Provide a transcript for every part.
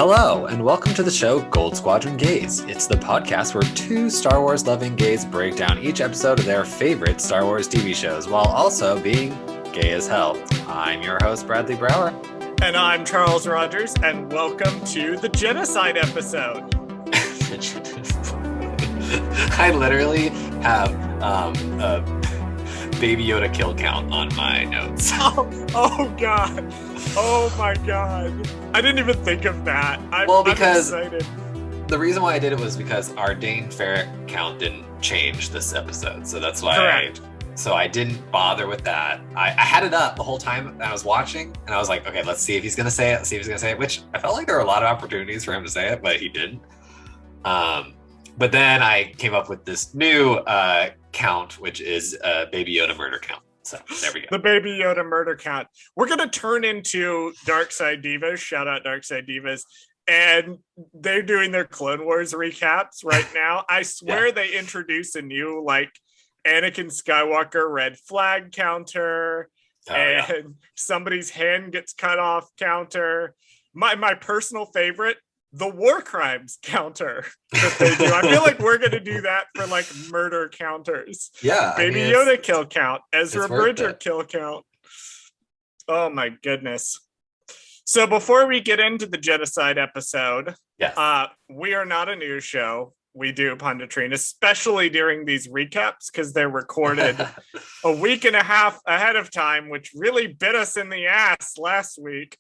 Hello, and welcome to the show Goldsquadrongays. It's the podcast where two Star Wars loving gays break down each episode of their favorite Star Wars TV shows while also being gay as hell. I'm your host, Bradley Brower. And I'm Charles Rogers, and welcome to the Genocide episode. I literally have a Baby Yoda kill count on my notes. Oh God. Oh my God. I didn't even think of that. I'm excited. The reason why I did it was because our Dane ferret count didn't change this episode. So that's why Correct. I didn't bother with that. I had it up the whole time I was watching, and I was like, okay, let's see if he's going to say it. Which I felt like there were a lot of opportunities for him to say it, but he didn't. But then I came up with this new count, which is Baby Yoda murder count. So there we go. The Baby Yoda murder count. We're going to turn into Dark Side Divas. Shout out Dark Side Divas. And they're doing their Clone Wars recaps right now. I swear they introduce a new, Anakin Skywalker red flag counter. Somebody's hand gets cut off counter. My personal favorite, the war crimes counter that they do. I feel like we're going to do that for murder counters. Yeah. Baby Yoda kill count, Ezra Bridger kill count. Oh my goodness. So before we get into the genocide episode, we are not a news show. We do punditry, and especially during these recaps because they're recorded a week and a half ahead of time, which really bit us in the ass last week.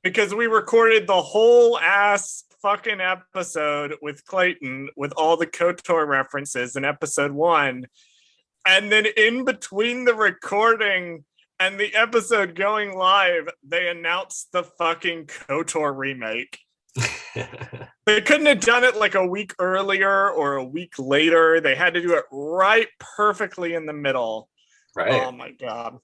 Because we recorded the whole ass fucking episode with Clayton with all the KOTOR references in episode 1. And then in between the recording and the episode going live, they announced the fucking KOTOR remake. They couldn't have done it a week earlier or a week later. They had to do it right perfectly in the middle. Right. Oh my God.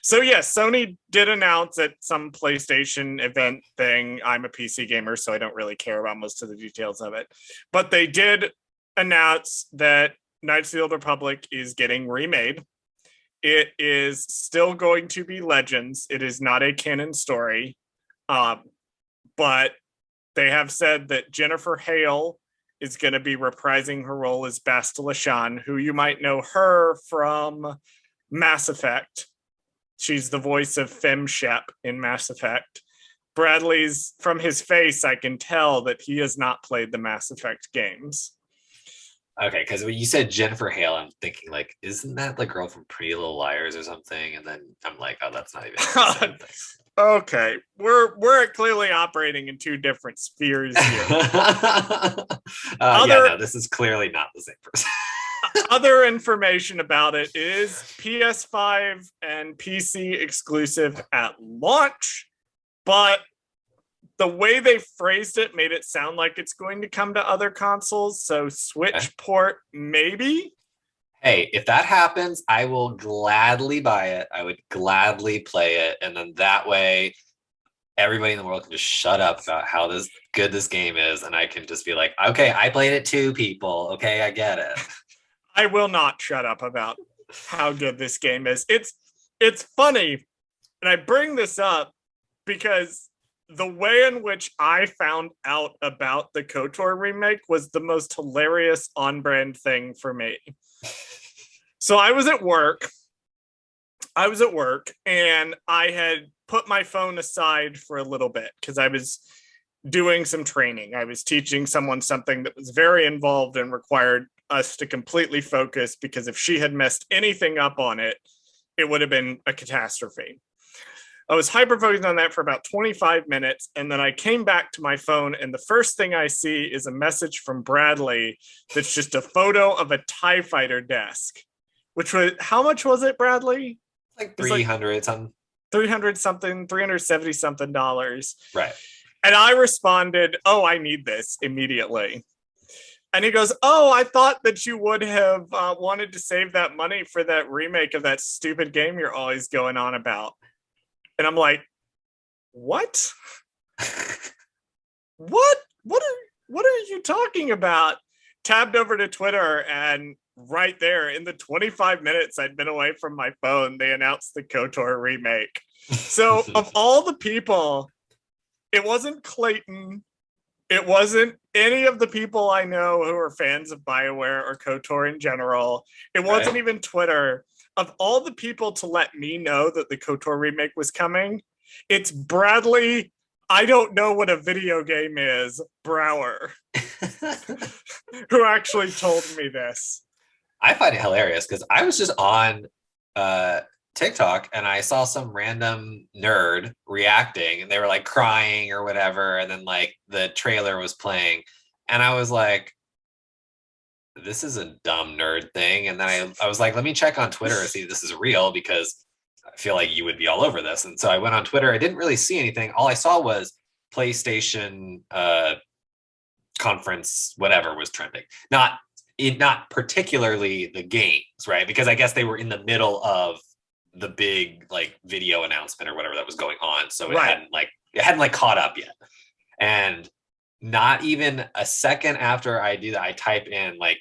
So yes, Sony did announce at some PlayStation event thing. I'm a PC gamer, so I don't really care about most of the details of it. But they did announce that Knights of the Old Republic is getting remade. It is still going to be Legends. It is not a canon story. But they have said that Jennifer Hale is going to be reprising her role as Bastila Shan, who you might know her from Mass Effect. She's the voice of Fem Shep in Mass Effect. Bradley's, from his face, I can tell that he has not played the Mass Effect games. Okay, because when you said Jennifer Hale, I'm thinking, isn't that the girl from Pretty Little Liars or something? And then I'm like, oh, that's not even the same thing. Okay, we're clearly operating in two different spheres here. No, this is clearly not the same person. Other information about it is PS5 and PC exclusive at launch, but the way they phrased it made it sound like it's going to come to other consoles, so Switch port maybe. Hey, if that happens, I will gladly buy it. I would gladly play it, and then that way everybody in the world can just shut up about how good this game is, and I can just be like, okay, I played it too, people. Okay, I get it. I will not shut up about how good this game is. It's funny, and I bring this up because the way in which I found out about the KOTOR remake was the most hilarious on-brand thing for me. So I was at work, and I had put my phone aside for a little bit because I was doing some training. I was teaching someone something that was very involved and required us to completely focus, because if she had messed anything up on it, it would have been a catastrophe. I was hyper-focused on that for about 25 minutes, and then I came back to my phone, and the first thing I see is a message from Bradley that's just a photo of a TIE fighter desk, which was, how much was it, Bradley? 300 something. 300 something, $370 something. Right. And I responded, oh, I need this immediately. And he goes, oh, I thought that you would have wanted to save that money for that remake of that stupid game you're always going on about. And I'm like, what? What are you talking about? Tabbed over to Twitter, and right there in the 25 minutes I'd been away from my phone, they announced the KOTOR remake. So of all the people It wasn't Clayton. It wasn't any of the people I know who are fans of BioWare or KOTOR in general. It wasn't even Twitter. Of all the people to let me know that the KOTOR remake was coming, it's Bradley, I don't know what a video game is, Brower, who actually told me this. I find it hilarious because I was just on TikTok and I saw some random nerd reacting and they were like crying or whatever. And then like the trailer was playing and I was like, this is a dumb nerd thing. And then I was like, let me check on Twitter and see if this is real because I feel like you would be all over this. And so I went on Twitter. I didn't really see anything. All I saw was PlayStation conference, whatever was trending. Not particularly the games, right? Because I guess they were in the middle of the big like video announcement or whatever that was going on. So it hadn't caught up yet. And not even a second after I do that, I type in like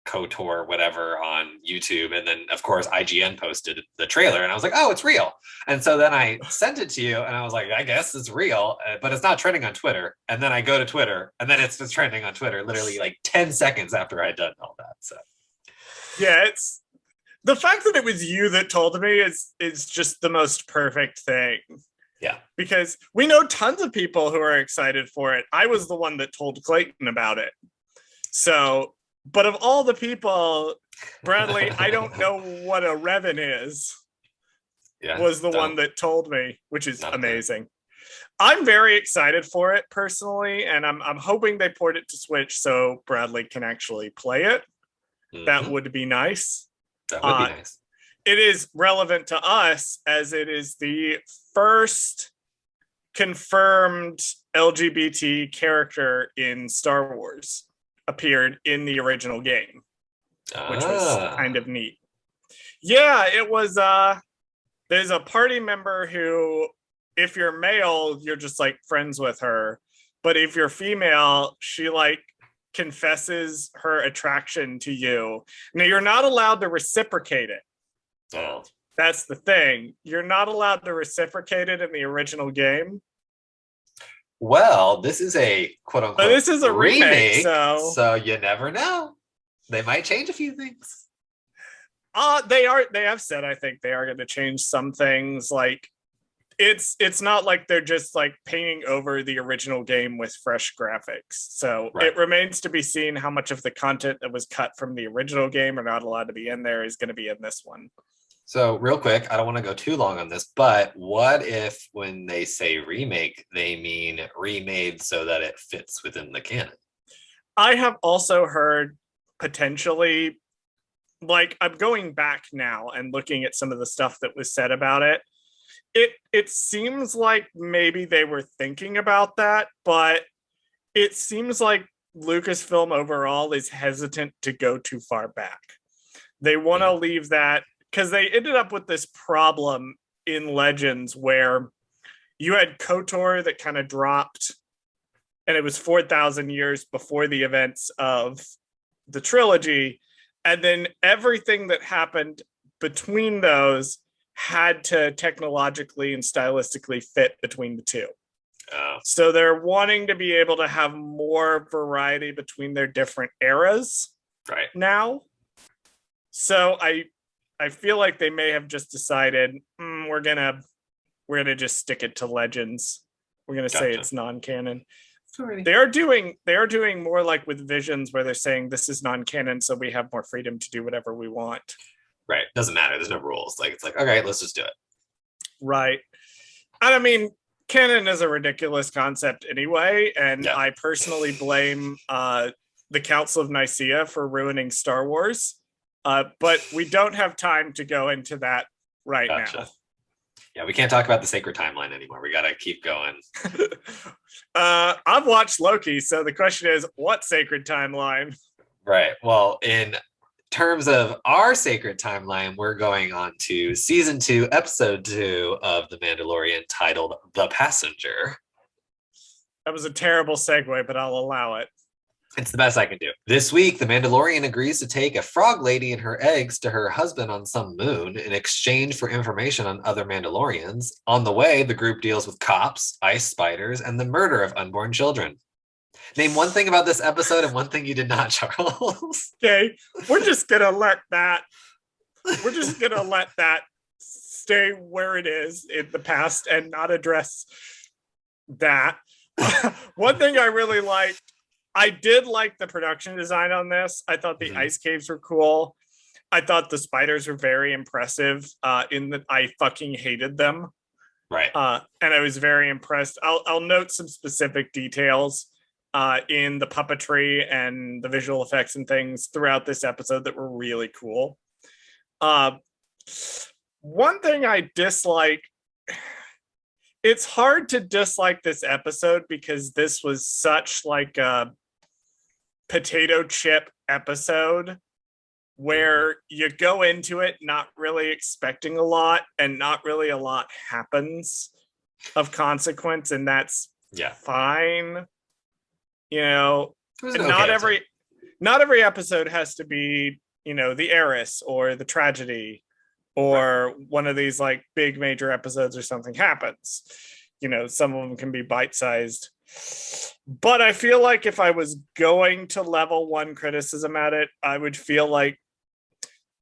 KOTOR whatever on YouTube, and then of course IGN posted the trailer and I was like, oh, it's real. And so then I sent it to you and I was like, I guess it's real, but it's not trending on Twitter. And then I go to Twitter and then it's just trending on Twitter literally like 10 seconds after I'd done all that. So yeah, it's the fact that it was you that told me is just the most perfect thing. Yeah, because we know tons of people who are excited for it. I was the one that told Clayton about it. So, but of all the people, Bradley, I don't know what a Revan is, was the one that told me, which is amazing. I'm very excited for it personally, and I'm hoping they port it to Switch so Bradley can actually play it. Mm-hmm. That would be nice. That would be nice. It is relevant to us as it is the first confirmed LGBT character in Star Wars appeared in the original game, which was kind of neat. Yeah, it was, there's a party member who, if you're male, you're just like friends with her. But if you're female, she like confesses her attraction to you. Now, you're not allowed to reciprocate it. Oh. That's the thing. You're not allowed to reciprocate it in the original game. Well, this is a quote unquote but this is a remake, so you never know. They might change a few things. They have said I think they are going to change some things. Like it's not like they're just like painting over the original game with fresh graphics. So It remains to be seen how much of the content that was cut from the original game or not allowed to be in there is going to be in this one. So real quick, I don't want to go too long on this, but what if when they say remake, they mean remade so that it fits within the canon? I have also heard potentially, like I'm going back now and looking at some of the stuff that was said about it. It seems like maybe they were thinking about that, but it seems like Lucasfilm overall is hesitant to go too far back. They want to leave that because they ended up with this problem in Legends where you had KOTOR that kind of dropped, and it was 4,000 years before the events of the trilogy. And then everything that happened between those had to technologically and stylistically fit between the two. Oh. So they're wanting to be able to have more variety between their different eras now. So I feel like they may have just decided we're gonna just stick it to Legends. We're gonna say it's non-canon. They are doing more like with Visions where they're saying this is non-canon, so we have more freedom to do whatever we want. Right. Doesn't matter. There's no rules. Like it's like, okay, let's just do it. Right. And I mean, canon is a ridiculous concept anyway, and I personally blame the Council of Nicaea for ruining Star Wars. But we don't have time to go into that now. Yeah, we can't talk about the sacred timeline anymore. We got to keep going. I've watched Loki, so the question is, what sacred timeline? Right. Well, in terms of our sacred timeline, we're going on to season 2, episode 2 of The Mandalorian, titled The Passenger. That was a terrible segue, but I'll allow it. It's the best I can do. This week, the Mandalorian agrees to take a frog lady and her eggs to her husband on some moon in exchange for information on other Mandalorians. On the way, the group deals with cops, ice spiders, and the murder of unborn children. Name one thing about this episode and one thing you did not, Charles. Okay, we're just gonna let that stay where it is in the past and not address that. One thing I really liked, I did like the production design on this. I thought the ice caves were cool. I thought the spiders were very impressive. In that I fucking hated them. Right. And I was very impressed. I'll note some specific details in the puppetry and the visual effects and things throughout this episode that were really cool. One thing I dislike, it's hard to dislike this episode because this was such like a potato chip episode where you go into it not really expecting a lot and not really a lot happens of consequence, and that's fine. You know, not every episode has to be, you know, the heiress or the tragedy or one of these like big major episodes or something happens. You know, some of them can be bite-sized. But I feel like if I was going to level one criticism at it, I would feel like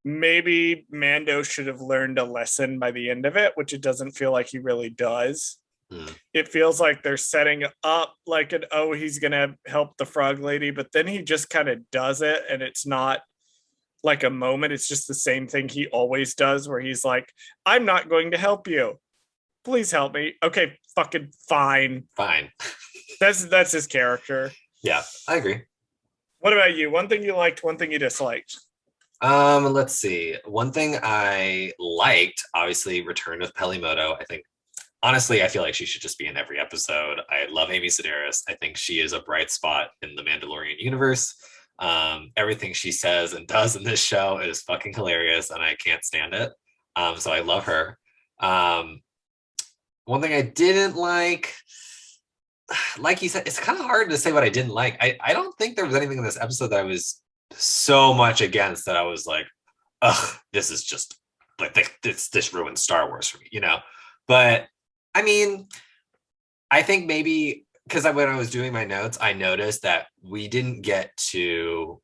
maybe Mando should have learned a lesson by the end of it, which it doesn't feel like he really does. It feels like they're setting up like he's going to help the frog lady, but then he just kind of does it. And it's not like a moment. It's just the same thing he always does where he's like, I'm not going to help you. Please help me. Okay, fucking fine. Fine. That's his character. Yeah, I agree. What about you? One thing you liked, one thing you disliked. Let's see. One thing I liked, obviously, Return of Pelimoto. I think, honestly, I feel like she should just be in every episode. I love Amy Sedaris. I think she is a bright spot in the Mandalorian universe. Everything she says and does in this show is fucking hilarious, and I can't stand it. So I love her. One thing I didn't like you said, it's kind of hard to say what I didn't like. I don't think there was anything in this episode that I was so much against that I was like, ugh, this is just like this ruined Star Wars for me, you know? But I mean, I think maybe because when I was doing my notes, I noticed that we didn't get to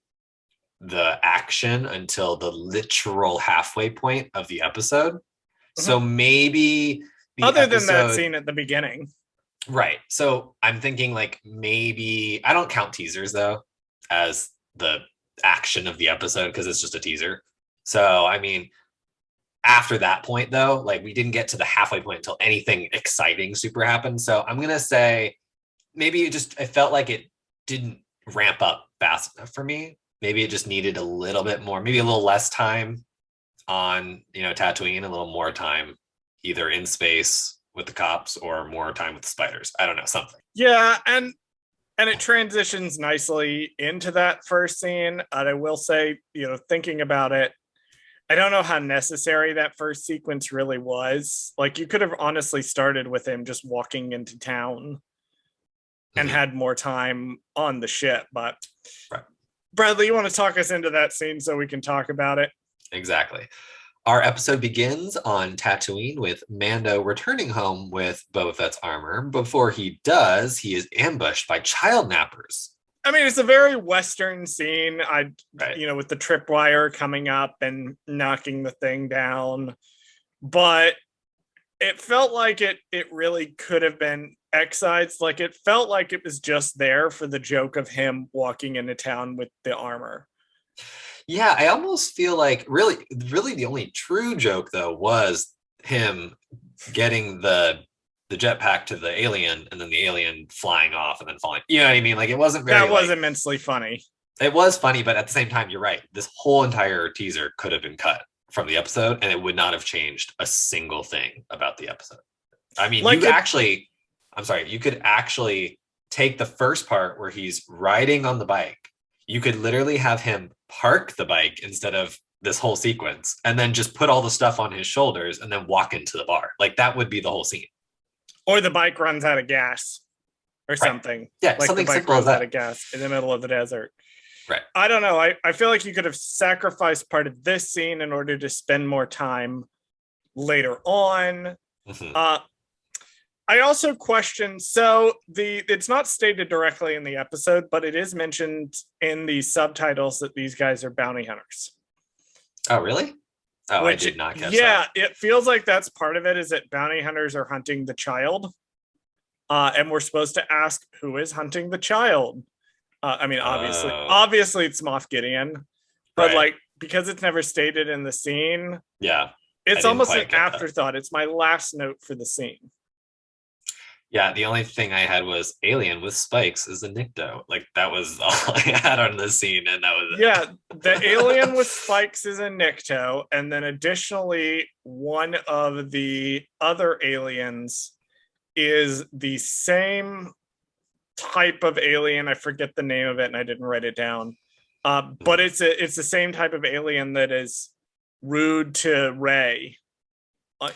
the action until the literal halfway point of the episode. Mm-hmm. So maybe other than that scene at the beginning. Right. So I'm thinking like maybe I don't count teasers though as the action of the episode because it's just a teaser. So I mean, after that point though, like we didn't get to the halfway point until anything exciting super happened. So I'm gonna say maybe it felt like it didn't ramp up fast enough for me. Maybe it just needed a little bit more, maybe a little less time on, you know, Tatooine, a little more time either in space with the cops or more time with the spiders. I don't know, something. Yeah, and it transitions nicely into that first scene. And I will say, you know, thinking about it, I don't know how necessary that first sequence really was. Like you could have honestly started with him just walking into town and had more time on the ship. But right. Bradley, you want to talk us into that scene so we can talk about it? Exactly. Our episode begins on Tatooine with Mando returning home with Boba Fett's armor. Before he does, he is ambushed by child nappers. I mean, it's a very Western scene. You know, with the tripwire coming up and knocking the thing down. But it felt like it really could have been excised. Like it felt like it was just there for the joke of him walking into town with the armor. Yeah, I almost feel like really the only true joke though was him getting the jetpack to the alien and then the alien flying off and then falling. You know what I mean? Like it wasn't very. That was immensely funny. It was funny, but at the same time, you're right. This whole entire teaser could have been cut from the episode, and it would not have changed a single thing about the episode. I mean, like you could actually take the first part where he's riding on the bike. You could literally have him park the bike instead of this whole sequence and then just put all the stuff on his shoulders and then walk into the bar. Like that would be the whole scene. Or the bike runs out of gas. or something. Yeah, like something the bike simple as runs out that. of gas in the middle of the desert. Right. I don't know. I feel like you could have sacrificed part of this scene in order to spend more time later on. Mm-hmm. I also question, so it's not stated directly in the episode, but it is mentioned in the subtitles that these guys are bounty hunters. Oh, really? Oh, I did not catch that. Yeah, it feels like that's part of it, is that bounty hunters are hunting the child. And we're supposed to ask, who is hunting the child? I mean, obviously it's Moff Gideon, but like, because it's never stated in the scene, it's almost an afterthought. It's my last note for the scene. Yeah, the only thing I had was alien with spikes is a Nikto. Like, that was all I had on the scene, and that was it. Yeah, the alien with spikes is a Nikto, and then additionally, one of the other aliens is the same type of alien. I forget the name of it, and I didn't write it down. But it's the same type of alien that is rude to Rey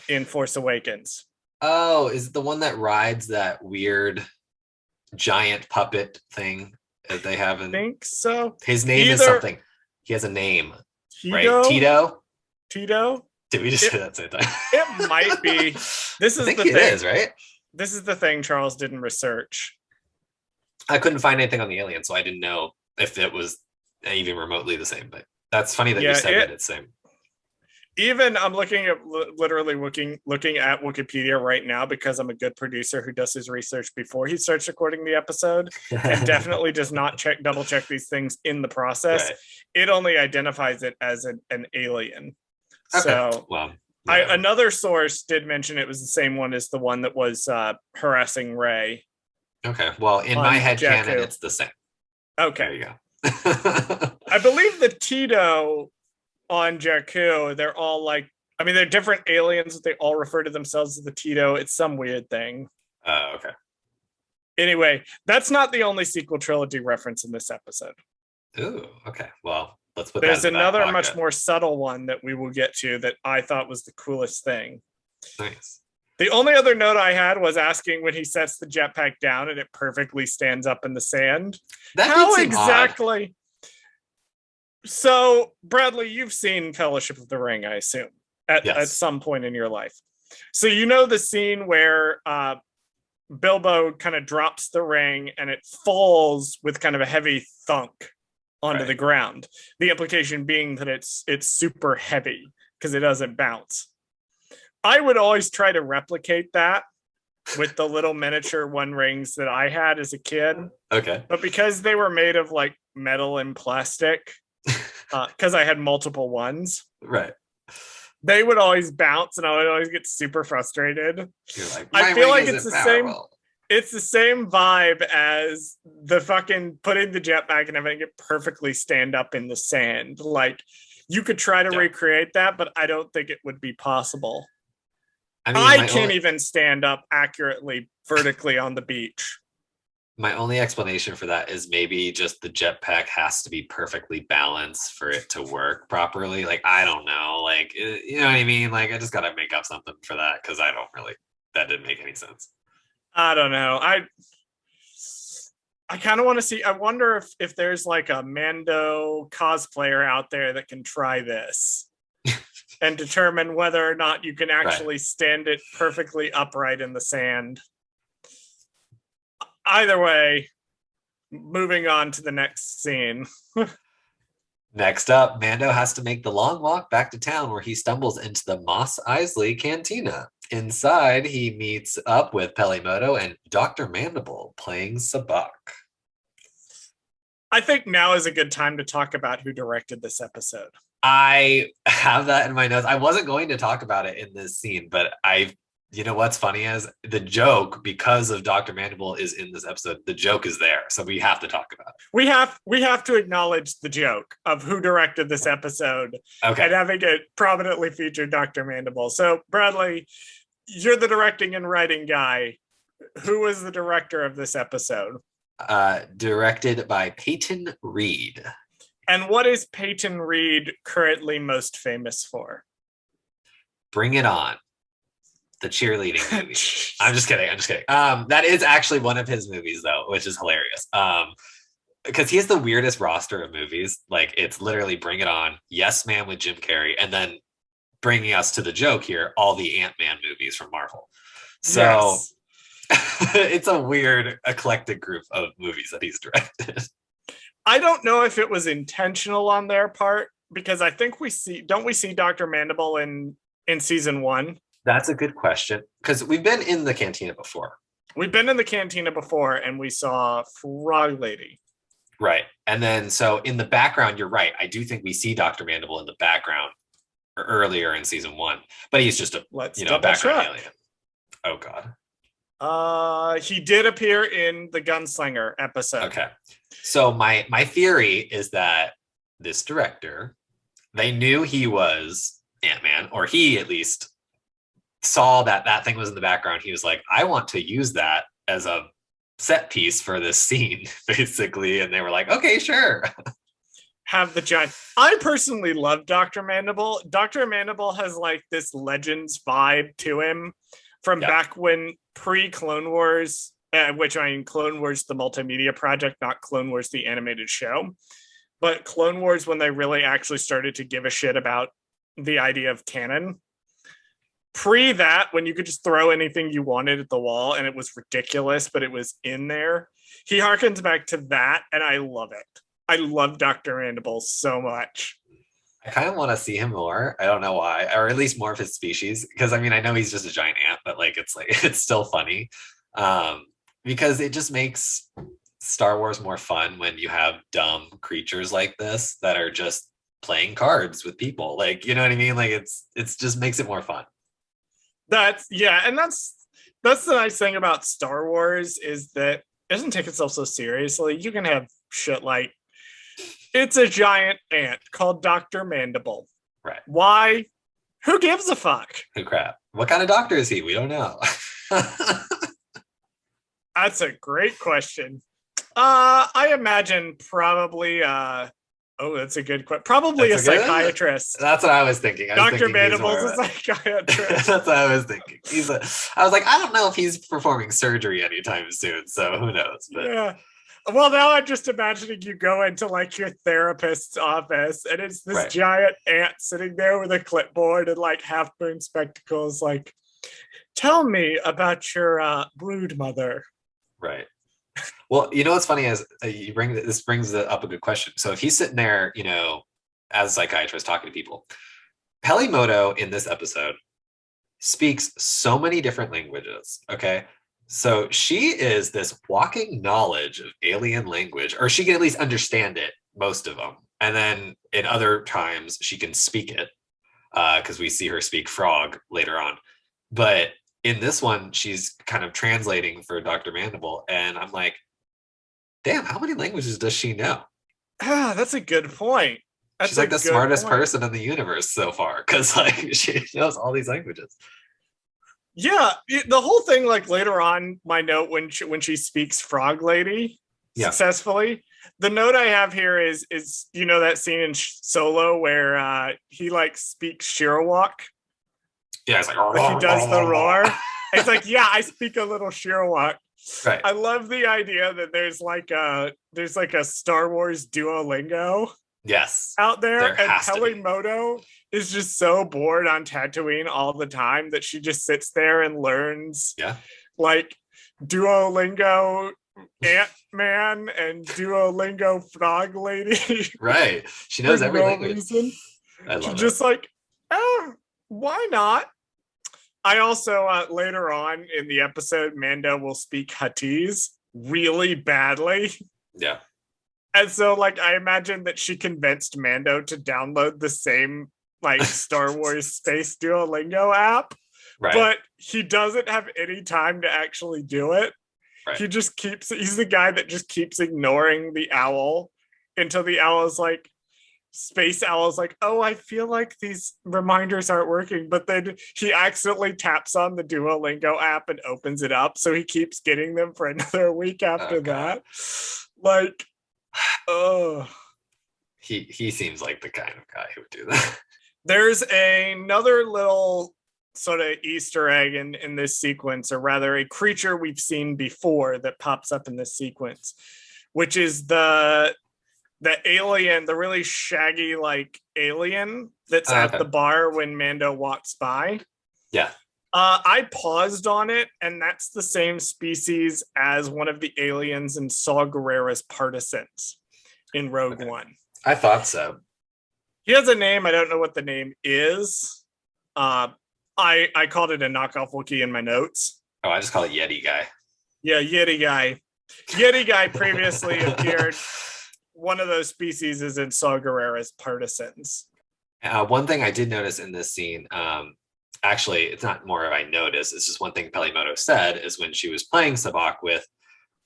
in Force Awakens. Oh, is it the one that rides that weird giant puppet thing that they have? I think so. His name is something. He has a name. Tito? Right? Tito? Tito? Did we just say that same time? It might be. This is I think the thing. It is, right? This is the thing Charles didn't research. I couldn't find anything on the alien, so I didn't know if it was even remotely the same. But that's funny that you said that it's same. Even I'm looking at looking at Wikipedia right now because I'm a good producer who does his research before he starts recording the episode and definitely does not double check these things in the process. Right. It only identifies it as an alien. Okay. So another source did mention it was the same one as the one that was harassing Rey. Okay. Well, in my head canon, it's the same. Okay. There you go. I believe the Tito on Jakku, they're all like, I mean, they're different aliens. They all refer to themselves as the Tito. It's some weird thing. Okay. Anyway, that's not the only sequel trilogy reference in this episode. Ooh, okay. Well, let's put There's another much more subtle one that we will get to that I thought was the coolest thing. Nice. The only other note I had was asking when he sets the jetpack down and it perfectly stands up in the sand. How exactly? Odd. So, Bradley, you've seen Fellowship of the Ring, I assume, at some point in your life. So you know the scene where Bilbo kind of drops the ring and it falls with kind of a heavy thunk onto the ground. The implication being that it's super heavy because it doesn't bounce. I would always try to replicate that with the little miniature One Rings that I had as a kid. Okay. But because they were made of like metal and plastic, because I had multiple ones. Right. They would always bounce and I would always get super frustrated. You're like, I feel like it's the same vibe as the fucking putting the jetpack and having it perfectly stand up in the sand. Like, you could try to recreate that, but I don't think it would be possible. I mean, I can't even stand up accurately vertically on the beach. My only explanation for that is maybe just the jetpack has to be perfectly balanced for it to work properly. Like, I don't know. Like, you know what I mean? Like, I just got to make up something for that because that didn't make any sense. I don't know. I kind of want to see. I wonder if there's like a Mando cosplayer out there that can try this and determine whether or not you can actually stand it perfectly upright in the sand. Either way, moving on to the next scene. Next up, Mando has to make the long walk back to town where he stumbles into the Mos Eisley Cantina. Inside, he meets up with Pelimoto and Dr. Mandible playing Sabak. I think now is a good time to talk about who directed this episode. I have that in my notes. I wasn't going to talk about it in this scene, but you know what's funny is the joke, because of Dr. Mandible is in this episode, the joke is there. So we have to talk about it. We have to acknowledge the joke of who directed this episode and having it prominently featured Dr. Mandible. So Bradley, you're the directing and writing guy. Who was the director of this episode? Directed by Peyton Reed. And what is Peyton Reed currently most famous for? Bring It On. The cheerleading movie. I'm just kidding. That is actually one of his movies though, which is hilarious. Because he has the weirdest roster of movies. Like it's literally Bring It On, Yes Man with Jim Carrey, and then bringing us to the joke here, all the Ant-Man movies from Marvel. So yes. It's a weird eclectic group of movies that he's directed. I don't know if it was intentional on their part, because I think we see Dr. Mandible in season 1? That's a good question, because we've been in the cantina before. And we saw Frog Lady. Right. And then, so in the background, you're right. I do think we see Dr. Mandible in the background earlier in season 1, but he's just a background alien. Oh, God. He did appear in the Gunslinger episode. Okay. So my theory is that this director, they knew he was Ant-Man, or he at least saw that thing was in the background. He was like, I want to use that as a set piece for this scene, basically. And they were like, okay, sure. Have the giant. I personally love Dr. Mandible. Dr. Mandible has like this Legends vibe to him from back when pre-Clone Wars, which I mean Clone Wars, the multimedia project, not Clone Wars, the animated show. But Clone Wars, when they really actually started to give a shit about the idea of canon. Pre that, when you could just throw anything you wanted at the wall and it was ridiculous, but it was in there. He harkens back to that, and I love it. I love Dr. Mandible so much. I kind of want to see him more. I don't know why, or at least more of his species. Because I mean, I know he's just a giant ant, but it's still funny. Because it just makes Star Wars more fun when you have dumb creatures like this that are just playing cards with people. Like, you know what I mean? Like it's just makes it more fun. That's the nice thing about Star Wars is that it doesn't take itself so seriously. You can have shit like, it's a giant ant called Dr. Mandible. Right. Why? Who gives a fuck? Who crap? What kind of doctor is he? We don't know. That's a great question. I imagine probably that's a good question. Probably a psychiatrist. That's what I was thinking. Dr. Mandible's a psychiatrist. That's what I was thinking. I was like, I don't know if he's performing surgery anytime soon, so who knows? But yeah. Well, now I'm just imagining you go into like your therapist's office and it's this giant ant sitting there with a clipboard and like half moon spectacles, like, tell me about your brood mother. Right. Well, you know what's funny is this brings up a good question. So if he's sitting there, as a psychiatrist talking to people, Pelimoto in this episode speaks so many different languages. Okay. So she is this walking knowledge of alien language, or she can at least understand it, most of them. And then in other times she can speak it, because we see her speak frog later on. But in this one, she's kind of translating for Dr. Mandible. And I'm like, damn, how many languages does she know? That's a good point. She's like the smartest person in the universe so far, because like she knows all these languages. Yeah, the whole thing, like later on, my note when she speaks Frog Lady successfully, the note I have here is that scene in Solo where he like speaks Shirawak. Yeah, it's like he does the roar. It's like, yeah, I speak a little Shirawak. Right. I love the idea that there's like a Star Wars Duolingo. Yes. Out there, and Pelimoto is just so bored on Tatooine all the time that she just sits there and learns. Yeah. Like Duolingo Ant-Man and Duolingo Frog Lady. Right. She knows every language. I love it. Just like, why not? I also, later on in the episode, Mando will speak Huttese really badly. Yeah. And so, like, I imagine that she convinced Mando to download the same, like, Star Wars Space Duolingo app. Right. But he doesn't have any time to actually do it. Right. He's the guy that just keeps ignoring the owl until the owl is like, Space Owl is like, oh, I feel like these reminders aren't working. But then he accidentally taps on the Duolingo app and opens it up. So he keeps getting them for another week after that. Like, oh. He seems like the kind of guy who would do that. There's another little sort of Easter egg in this sequence, or rather a creature we've seen before that pops up in this sequence, which is the alien, the really shaggy like alien that's at the bar when Mando walks by. Yeah. I paused on it, and that's the same species as one of the aliens in Saw Gerrera's partisans in Rogue One. I thought so. He has a name. I don't know what the name is. I called it a knockoff Wookiee in my notes. Oh, I just call it Yeti Guy. Yeah, Yeti Guy. Yeti Guy previously appeared. One of those species is in Saw Gerrera's partisans. One thing I did notice in this scene, actually, it's not more of I noticed, it's just one thing Pelimoto said, is when she was playing Sabacc with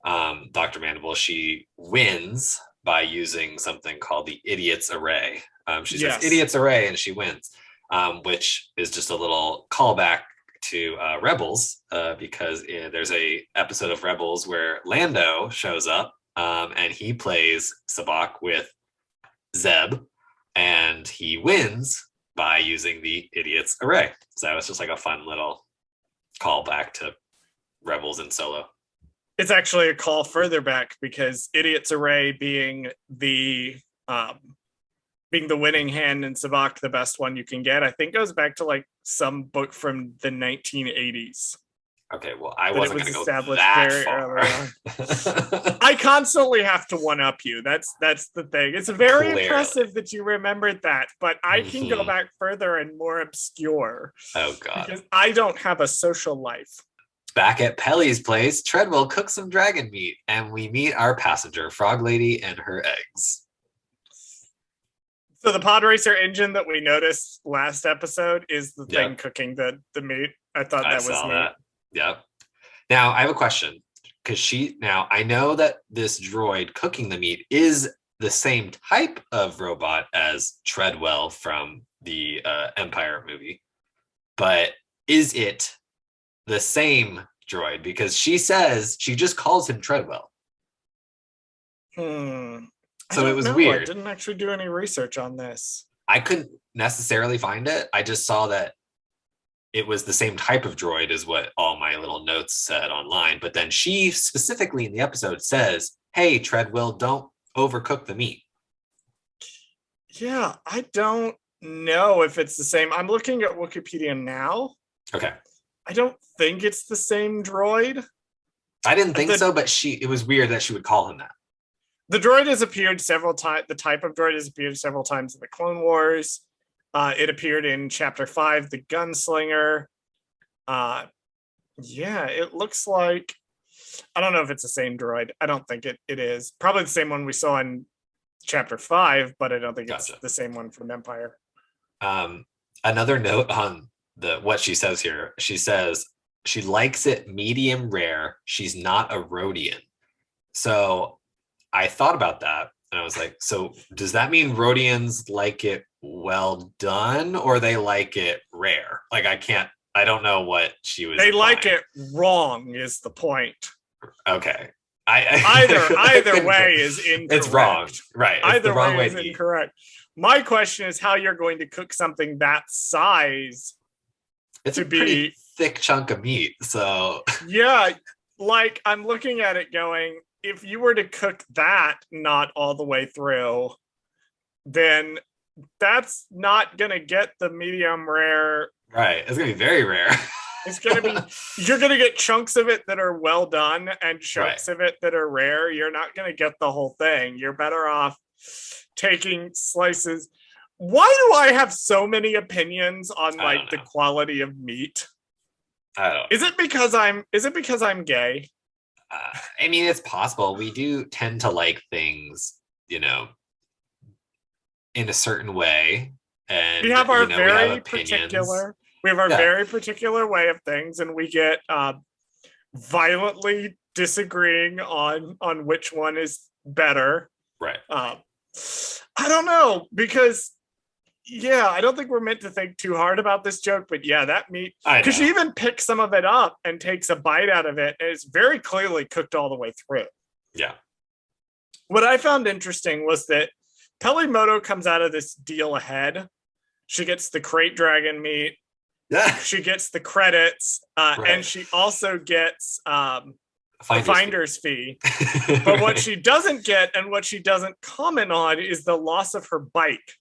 Dr. Mandible, she wins by using something called the Idiot's Array. She says Idiot's Array, and she wins, which is just a little callback to Rebels, because there's a episode of Rebels where Lando shows up, and he plays Sabacc with Zeb, and he wins by using the Idiot's Array. So it's just like a fun little callback to Rebels and Solo. It's actually a call further back, because Idiot's Array being the winning hand and Sabacc the best one you can get, I think goes back to like some book from the 1980s. Okay, well, I wasn't going to go that far. I constantly have to one-up you. That's the thing. It's very impressive that you remembered that, but I can go back further and more obscure. Oh, God. Because I don't have a social life. Back at Pelly's place, Treadwell cooks some dragon meat, and we meet our passenger, Frog Lady, and her eggs. So the pod racer engine that we noticed last episode is the thing cooking the meat. I thought that was neat. That. Yep. Now I have a question, because I know that this droid cooking the meat is the same type of robot as Treadwell from the Empire movie, but is it the same droid? Because she says she just calls him Treadwell. So it was weird. I didn't actually do any research on this. I couldn't necessarily find it. I just saw that it was the same type of droid as what all my little notes said online. But then she specifically in the episode says, hey, Treadwell, don't overcook the meat. Yeah, I don't know if it's the same. I'm looking at Wikipedia now. Okay. I don't think it's the same droid. I didn't think so, but it was weird that she would call him that. The droid has appeared several times. The type of droid has appeared several times in the Clone Wars. It appeared in Chapter 5, The Gunslinger. It looks like... I don't know if it's the same droid. I don't think it is. Probably the same one we saw in Chapter 5, but I don't think it's the same one from Empire. Another note on what she says here. She says she likes it medium rare. She's not a Rhodian. So I thought about that, and I was like, so does that mean Rhodians like it well done, or they like it rare? Like, I don't know what she was. They like it wrong is the point. Okay. Either way is incorrect. It's wrong. Right. Either way is incorrect. My question is how you're going to cook something that size. It's a pretty thick chunk of meat. So yeah, like I'm looking at it going, if you were to cook that not all the way through, then that's not going to get the medium rare. Right. It's going to be very rare. It's going to be, you're going to get chunks of it that are well done and chunks of it that are rare. You're not going to get the whole thing. You're better off taking slices. Why do I have so many opinions on like the quality of meat? I don't know. Is it because I'm gay? I mean, it's possible. We do tend to like things, in a certain way, and we have our very particular way of things, and we get violently disagreeing on which one is better. Right. I don't know, because I don't think we're meant to think too hard about this joke, but that meat, because she even picks some of it up and takes a bite out of it, and it's very clearly cooked all the way through. Yeah. What I found interesting was that Pelimoto comes out of this deal ahead. She gets the crate dragon meat. She gets the credits, and she also gets the finder's fee. But what she doesn't get and what she doesn't comment on is the loss of her bike.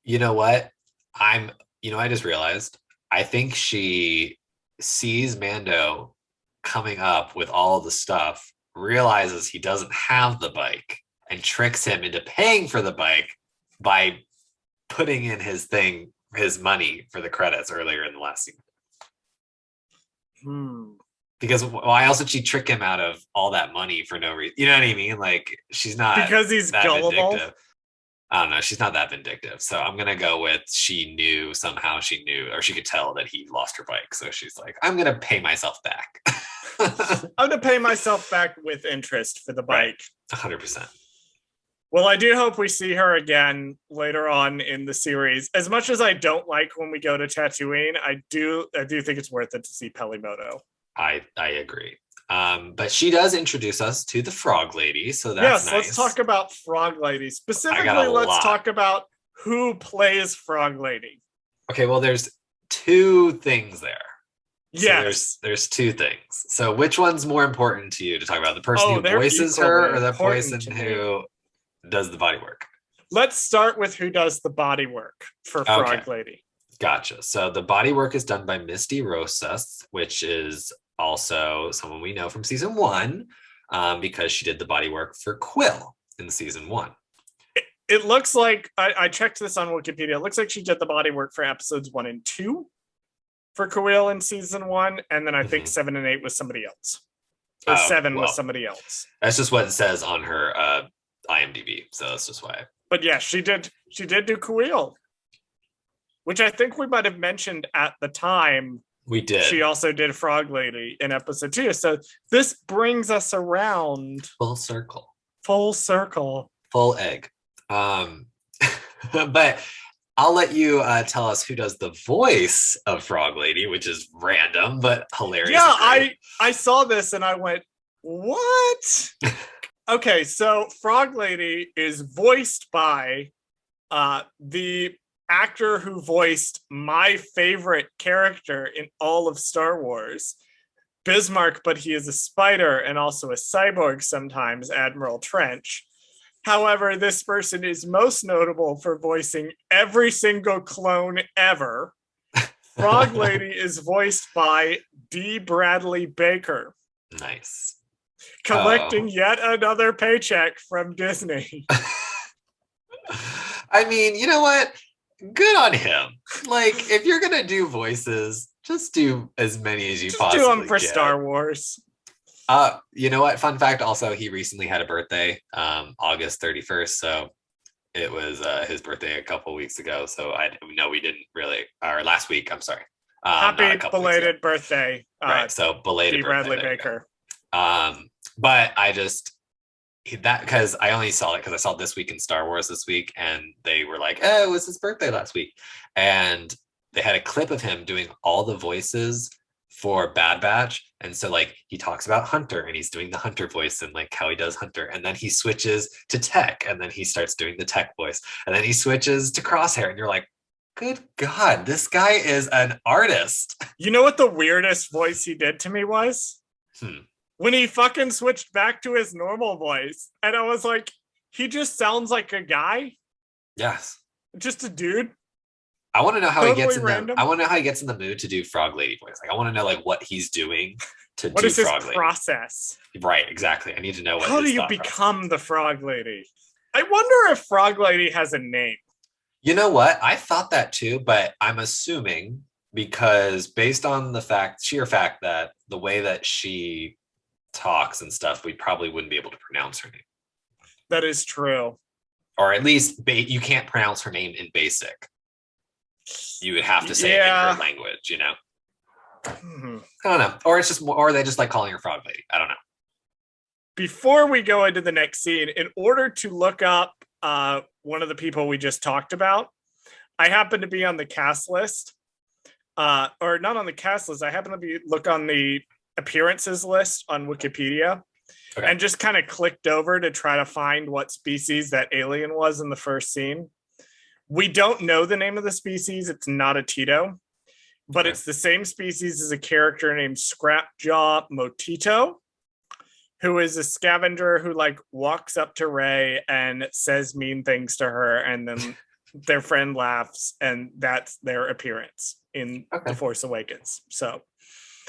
You know what? I just realized, I think she sees Mando coming up with all the stuff, realizes he doesn't have the bike, and tricks him into paying for the bike by putting in his money for the credits earlier in the last scene. Because why else would she trick him out of all that money for no reason? You know what I mean? Like, she's not, because he's gullible. Vindictive. I don't know. She's not that vindictive. So I'm going to go with somehow she knew, or she could tell that he lost her bike. So she's like, I'm going to pay myself back. I'm going to pay myself back with interest for the bike. Right. 100%. Well, I do hope we see her again later on in the series. As much as I don't like when we go to Tatooine, I do think it's worth it to see Pelimoto. I agree. But she does introduce us to the Frog Lady, so that's nice. Let's talk about Frog Lady. Specifically, let's talk about who plays Frog Lady. Okay, well, there's two things there. Yes. So there's two things. So which one's more important to you to talk about? The person who voices her, or the person who does the body work? Let's start with who does the body work for Frog Lady. Gotcha. So the body work is done by Misty Rosas, which is also someone we know from season 1, because she did the body work for Quill in season 1. It looks like, I checked this on Wikipedia, it looks like she did the body work for episodes 1 and 2 for Quill in season 1, and then I think 7 and 8 was somebody else. Or 7 was somebody else. That's just what it says on her IMDb, so that's just why. But yeah, she did do Quill, which I think we might have mentioned at the time. We did. She also did Frog Lady in episode 2. So this brings us around. Full circle. Full circle. Full egg. But I'll let you tell us who does the voice of Frog Lady, which is random but hilarious. Yeah, I saw this and I went, what? Okay, so Frog Lady is voiced by the actor who voiced my favorite character in all of Star Wars, Bismarck, but he is a spider and also a cyborg sometimes, Admiral Trench. However, this person is most notable for voicing every single clone ever. Frog Lady is voiced by D. Bradley Baker. Nice. Collecting yet another paycheck from Disney. I mean, you know what? Good on him. Like, if you're gonna do voices, just do as many as you possibly can. Do them for Star Wars. You know what? Fun fact. Also, he recently had a birthday, August 31st. So it was his birthday a couple weeks ago. So we didn't really, or last week. I'm sorry. Happy belated birthday. Right. So belated D. Bradley Baker. But because I only saw it because I saw This Week in Star Wars this week, and they were like, oh, it was his birthday last week. And they had a clip of him doing all the voices for Bad Batch. And so like he talks about Hunter and he's doing the Hunter voice and like how he does Hunter. And then he switches to Tech and then he starts doing the Tech voice. And then he switches to Crosshair. And you're like, good God, this guy is an artist. You know what the weirdest voice he did to me was? When he fucking switched back to his normal voice. And I was like, he just sounds like a guy. Yes. Just a dude. I want to know how he gets in I want to know how he gets in the mood to do Frog Lady voice. Like, I want to know like what he's doing to do Frog Lady. What is his process? Right, exactly. I need to know what. How do you become the Frog Lady? I wonder if Frog Lady has a name. You know what? I thought that too, but I'm assuming because based on the sheer fact that the way that she talks and stuff, we probably wouldn't be able to pronounce her name. That is true. Or at least you can't pronounce her name in basic. You would have to say it in her language, you know? I don't know. Or it's just or they just like calling her Frog Lady. I don't know. Before we go into the next scene, in order to look up one of the people we just talked about, I happen to be on the cast list. Or not on the cast list. I happen to look on the appearances list on Wikipedia. Okay. And just kind of clicked over to try to find what species that alien was in the first scene. We don't know the name of the species. It's not a Tito. but it's the same species as a character named Scrapjaw Motito, who is a scavenger who like walks up to Rey and says mean things to her, and then their friend laughs, and that's their appearance in The Force Awakens. So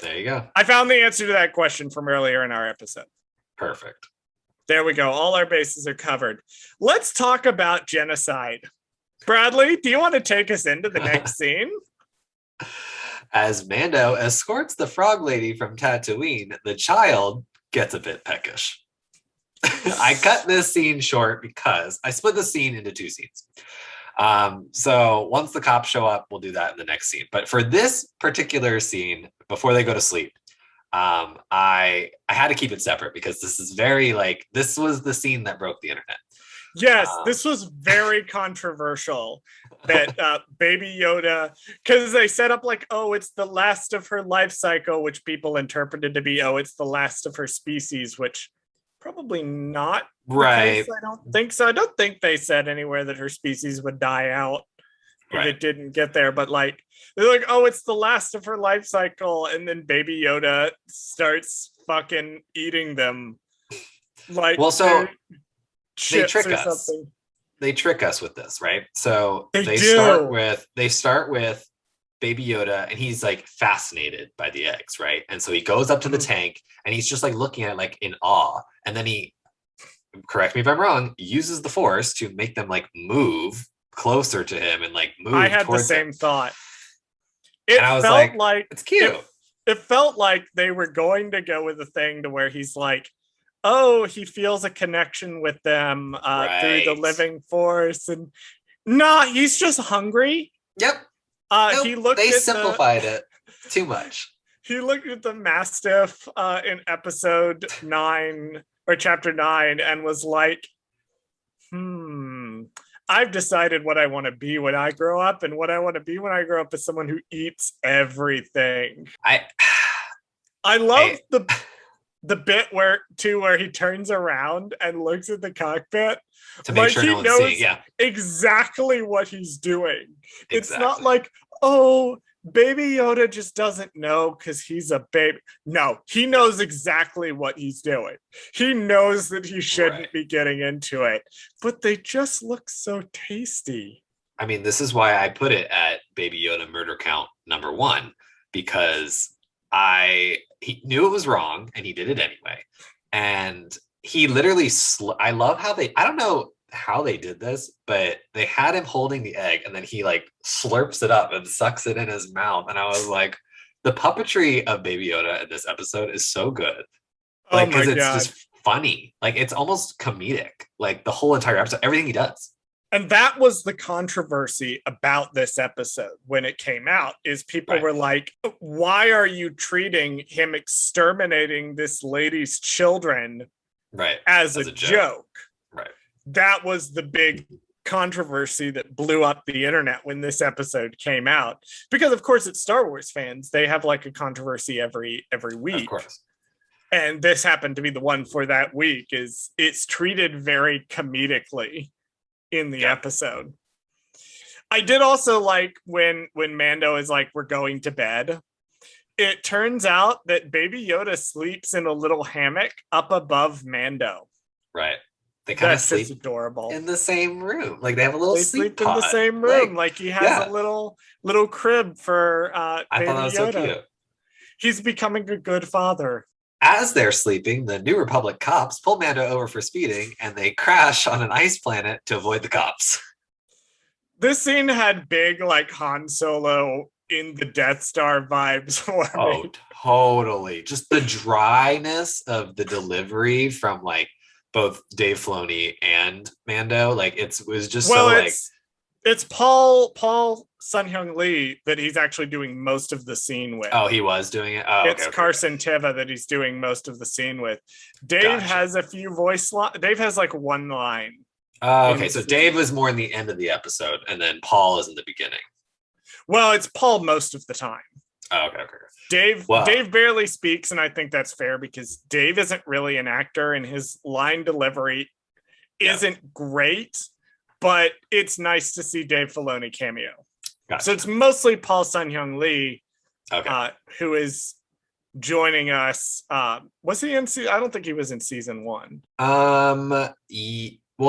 there you go. I found the answer to that question from earlier in our episode. Perfect. There we go. All our bases are covered. Let's talk about genocide. Bradley, do you want to take us into the next scene? As Mando escorts the frog lady from Tatooine, the child gets a bit peckish. I cut this scene short because I split the scene into 2 scenes. So once the cops show up, we'll do that in the next scene. But for this particular scene, before they go to sleep, I had to keep it separate because this is very like, this was the scene that broke the internet. Yes, this was very controversial that Baby Yoda, because they set up like, oh, it's the last of her life cycle, which people interpreted to be, oh, it's the last of her species, which probably not. Right. I don't think so. I don't think they said anywhere that her species would die out if it didn't get there. But like, they're like, oh, it's the last of her life cycle. And then Baby Yoda starts fucking eating them. Like, well, so they trick or us. Something. They trick us with this, right? So they start with Baby Yoda, and he's like fascinated by the eggs, right? And so he goes up to the tank, and he's just like looking at it like in awe. And then he, correct me if I'm wrong, uses the Force to make them like move closer to him and like move. I had the same thought. It and I was felt like it's cute. It felt like they were going to go with a thing to where he's like, oh, he feels a connection with them through the living Force, and he's just hungry. Yep. They simplified it too much. He looked at the Mastiff in episode 9 or chapter 9 and was like, I've decided what I want to be when I grow up, and what I want to be when I grow up is someone who eats everything. I love the bit where he turns around and looks at the cockpit to make sure no one's seeing. Yeah, exactly what he's doing. Exactly. It's not like, oh, Baby Yoda just doesn't know because he's a baby. No, he knows exactly what he's doing. He knows that he shouldn't be getting into it, but they just look so tasty. I mean, this is why I put it at Baby Yoda murder count number 1, because he knew it was wrong and he did it anyway. And he literally, I love how I don't know how they did this, but they had him holding the egg and then he like slurps it up and sucks it in his mouth. And I was like, the puppetry of Baby Yoda in this episode is so good. Like, because it's just funny. Like, it's almost comedic. Like, the whole entire episode, everything he does. And that was the controversy about this episode when it came out, is people were like, why are you treating him exterminating this lady's children as a joke? Right. That was the big controversy that blew up the internet when this episode came out. Because, of course, it's Star Wars fans. They have like a controversy every week. Of course. And this happened to be the one for that week. It's treated very comedically in the episode. I did also like when Mando is like, we're going to bed. It turns out that Baby Yoda sleeps in a little hammock up above Mando. Right. They kind of sleep adorable in the same room. Like, they have a little sleep in the same room. Like he has a little crib for I Baby thought that was Yoda. so cute. He's becoming a good father. As they're sleeping, the New Republic cops pull Mando over for speeding, and they crash on an ice planet to avoid the cops. This scene had big, like, Han Solo in the Death Star vibes for me. Totally. Just the dryness of the delivery from, like, both Dave Filoni and Mando. Like, it was just It's Paul Sun-Hyung Lee that he's actually doing most of the scene with. Oh, he was doing it? Oh, it's Carson Teva that he's doing most of the scene with. Dave has a few voice lines. Dave has like one line. Oh, okay. So Dave was more in the end of the episode, and then Paul is in the beginning. Well, it's Paul most of the time. Oh, okay. Dave barely speaks, and I think that's fair because Dave isn't really an actor, and his line delivery isn't great. But it's nice to see Dave Filoni cameo. Gotcha. So it's mostly Paul Sun-Hyung Lee who is joining us. Was he in I don't think he was in season 1. Well,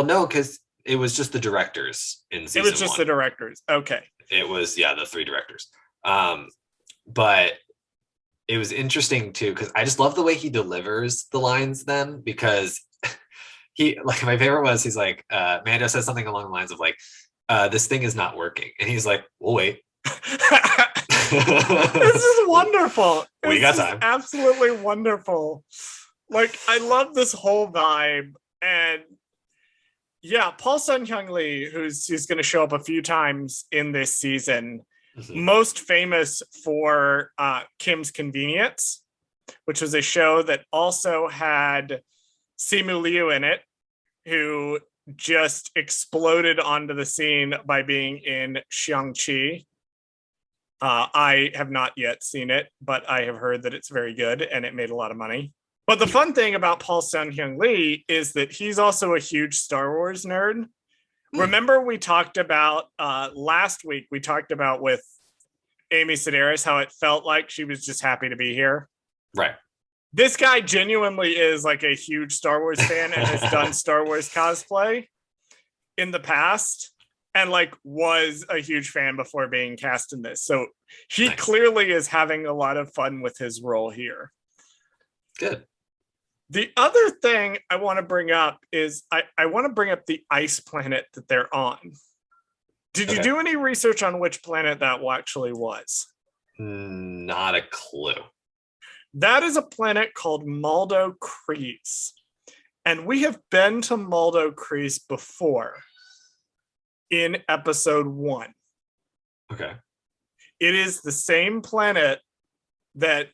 no, because it was just the directors in season 1. It was just the directors. Okay. It was, the 3 directors. But it was interesting too, because I just love the way he delivers the lines then, because he, like, my favorite was, he's like, Mando says something along the lines of like, this thing is not working. And he's like, we'll wait. This is wonderful. We got time. Absolutely wonderful. Like, I love this whole vibe. And yeah, Paul Sun-Hyung Lee, who's going to show up a few times in this season, most famous for Kim's Convenience, which was a show that also had Simu Liu in it, who just exploded onto the scene by being in Shang-Chi. I have not yet seen it, but I have heard that it's very good and it made a lot of money. But the fun thing about Paul Sun-Hyung Lee is that he's also a huge Star Wars nerd. Remember we talked about last week, we talked about with Amy Sedaris how it felt like she was just happy to be here. Right. This guy genuinely is like a huge Star Wars fan and has done Star Wars cosplay in the past and like was a huge fan before being cast in this. So he clearly is having a lot of fun with his role here. Good. The other thing I want to bring up is I want to bring up the ice planet that they're on. Did you do any research on which planet that actually was? Not a clue. That is a planet called Maldo Kreis. And we have been to Maldo Kreis before in episode 1. Okay. It is the same planet that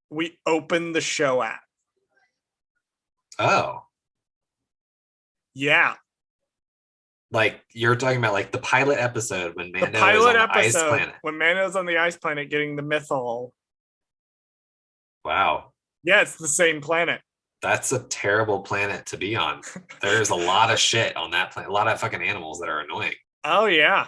we opened the show at. Oh. Yeah. Like you're talking about like the pilot episode when Mando is on the ice planet. When Mando's on the ice planet getting the mythol. Wow. Yeah, it's the same planet. That's a terrible planet to be on. There's a lot of shit on that planet. A lot of fucking animals that are annoying. Oh, yeah.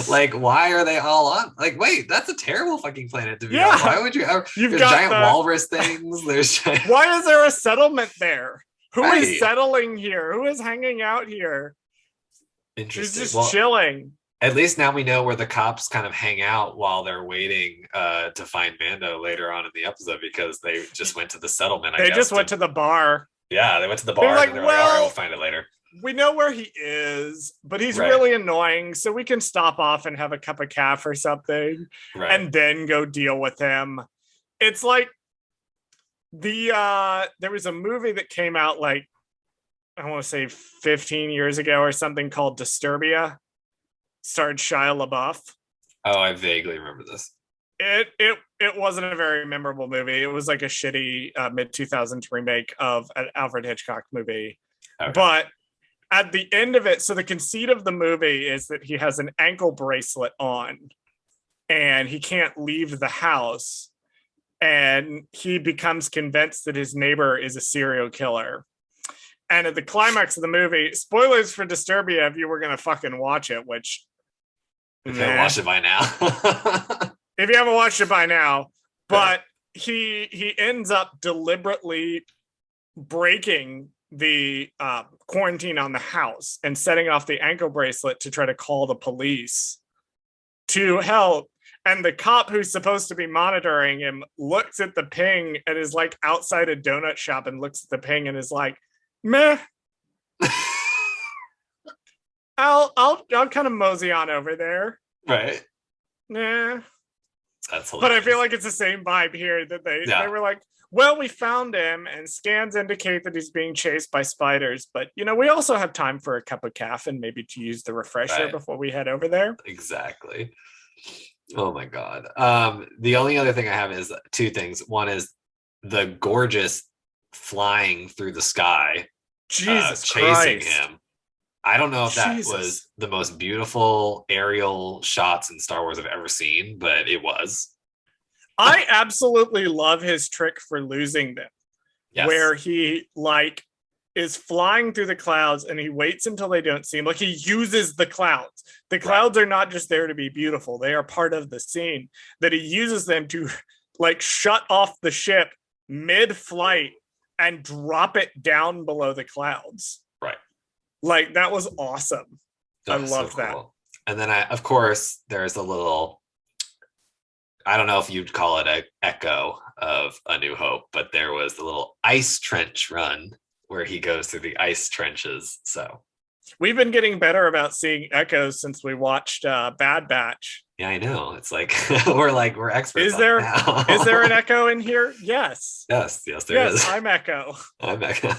Like, why are they all on? Like, wait, that's a terrible fucking planet to be on. Why would you ever? There's giant walrus things. There's giant... Why is there a settlement there? Who is settling here? Who is hanging out here? Interesting. Who's just chilling? At least now we know where the cops kind of hang out while they're waiting to find Mando later on in the episode, because they just went to the settlement. They just went to the bar. Yeah, they went to the bar. Like, and they're like, all right, we'll find it later. We know where he is, but he's really annoying, so we can stop off and have a cup of caf or something, and then go deal with him. It's like there was a movie that came out like, I want to say 15 years ago or something, called Disturbia. Starred Shia LaBeouf. Oh, I vaguely remember this. It wasn't a very memorable movie. It was like a shitty mid-2000s remake of an Alfred Hitchcock movie. Okay. But at the end of it, so the conceit of the movie is that he has an ankle bracelet on and he can't leave the house, and he becomes convinced that his neighbor is a serial killer. And at the climax of the movie, spoilers for Disturbia if you were going to fucking watch it, which... If you haven't watched it by now. If you haven't watched it by now. But he ends up deliberately breaking the quarantine on the house and setting off the ankle bracelet to try to call the police to help. And the cop who's supposed to be monitoring him looks at the ping and is like outside a donut shop and looks at the ping and is like, meh. I'll kind of mosey on over there. Right. Nah. That's hilarious. But I feel like it's the same vibe here, that they were like, well, we found him and scans indicate that he's being chased by spiders. But, you know, we also have time for a cup of caf and maybe to use the refresher before we head over there. Exactly. Oh, my God. The only other thing I have is two things. One is the gorgeous flying through the sky. Jesus chasing Christ. him. I don't know if that was the most beautiful aerial shots in Star Wars I've ever seen, but it was. I absolutely love his trick for losing them. Yes. Where he like is flying through the clouds and he waits until they don't see him. Like, he uses the clouds. The clouds are not just there to be beautiful. They are part of the scene, that he uses them to like shut off the ship mid-flight and drop it down below the clouds. Right. Like, that was awesome. I loved that. And then of course, there's a little, I don't know if you'd call it an echo of A New Hope, but there was the little ice trench run where he goes through the ice trenches. So we've been getting better about seeing echoes since we watched Bad Batch. Yeah, I know. It's like we're experts. Is there an echo in here? Yes. Yes, there is. I'm Echo. I'm Echo.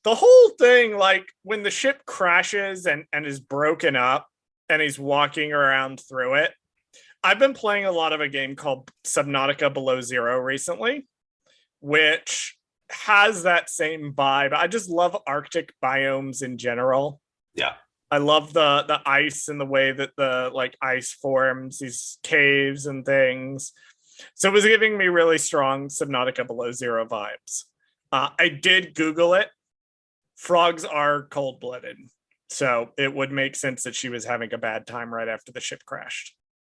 The whole thing, like when the ship crashes and is broken up and he's walking around through it. I've been playing a lot of a game called Subnautica Below Zero recently, which has that same vibe. I just love Arctic biomes in general. Yeah. I love the ice and the way that the like ice forms, these caves and things. So it was giving me really strong Subnautica Below Zero vibes. I did Google it. Frogs are cold-blooded. So it would make sense that she was having a bad time right after the ship crashed.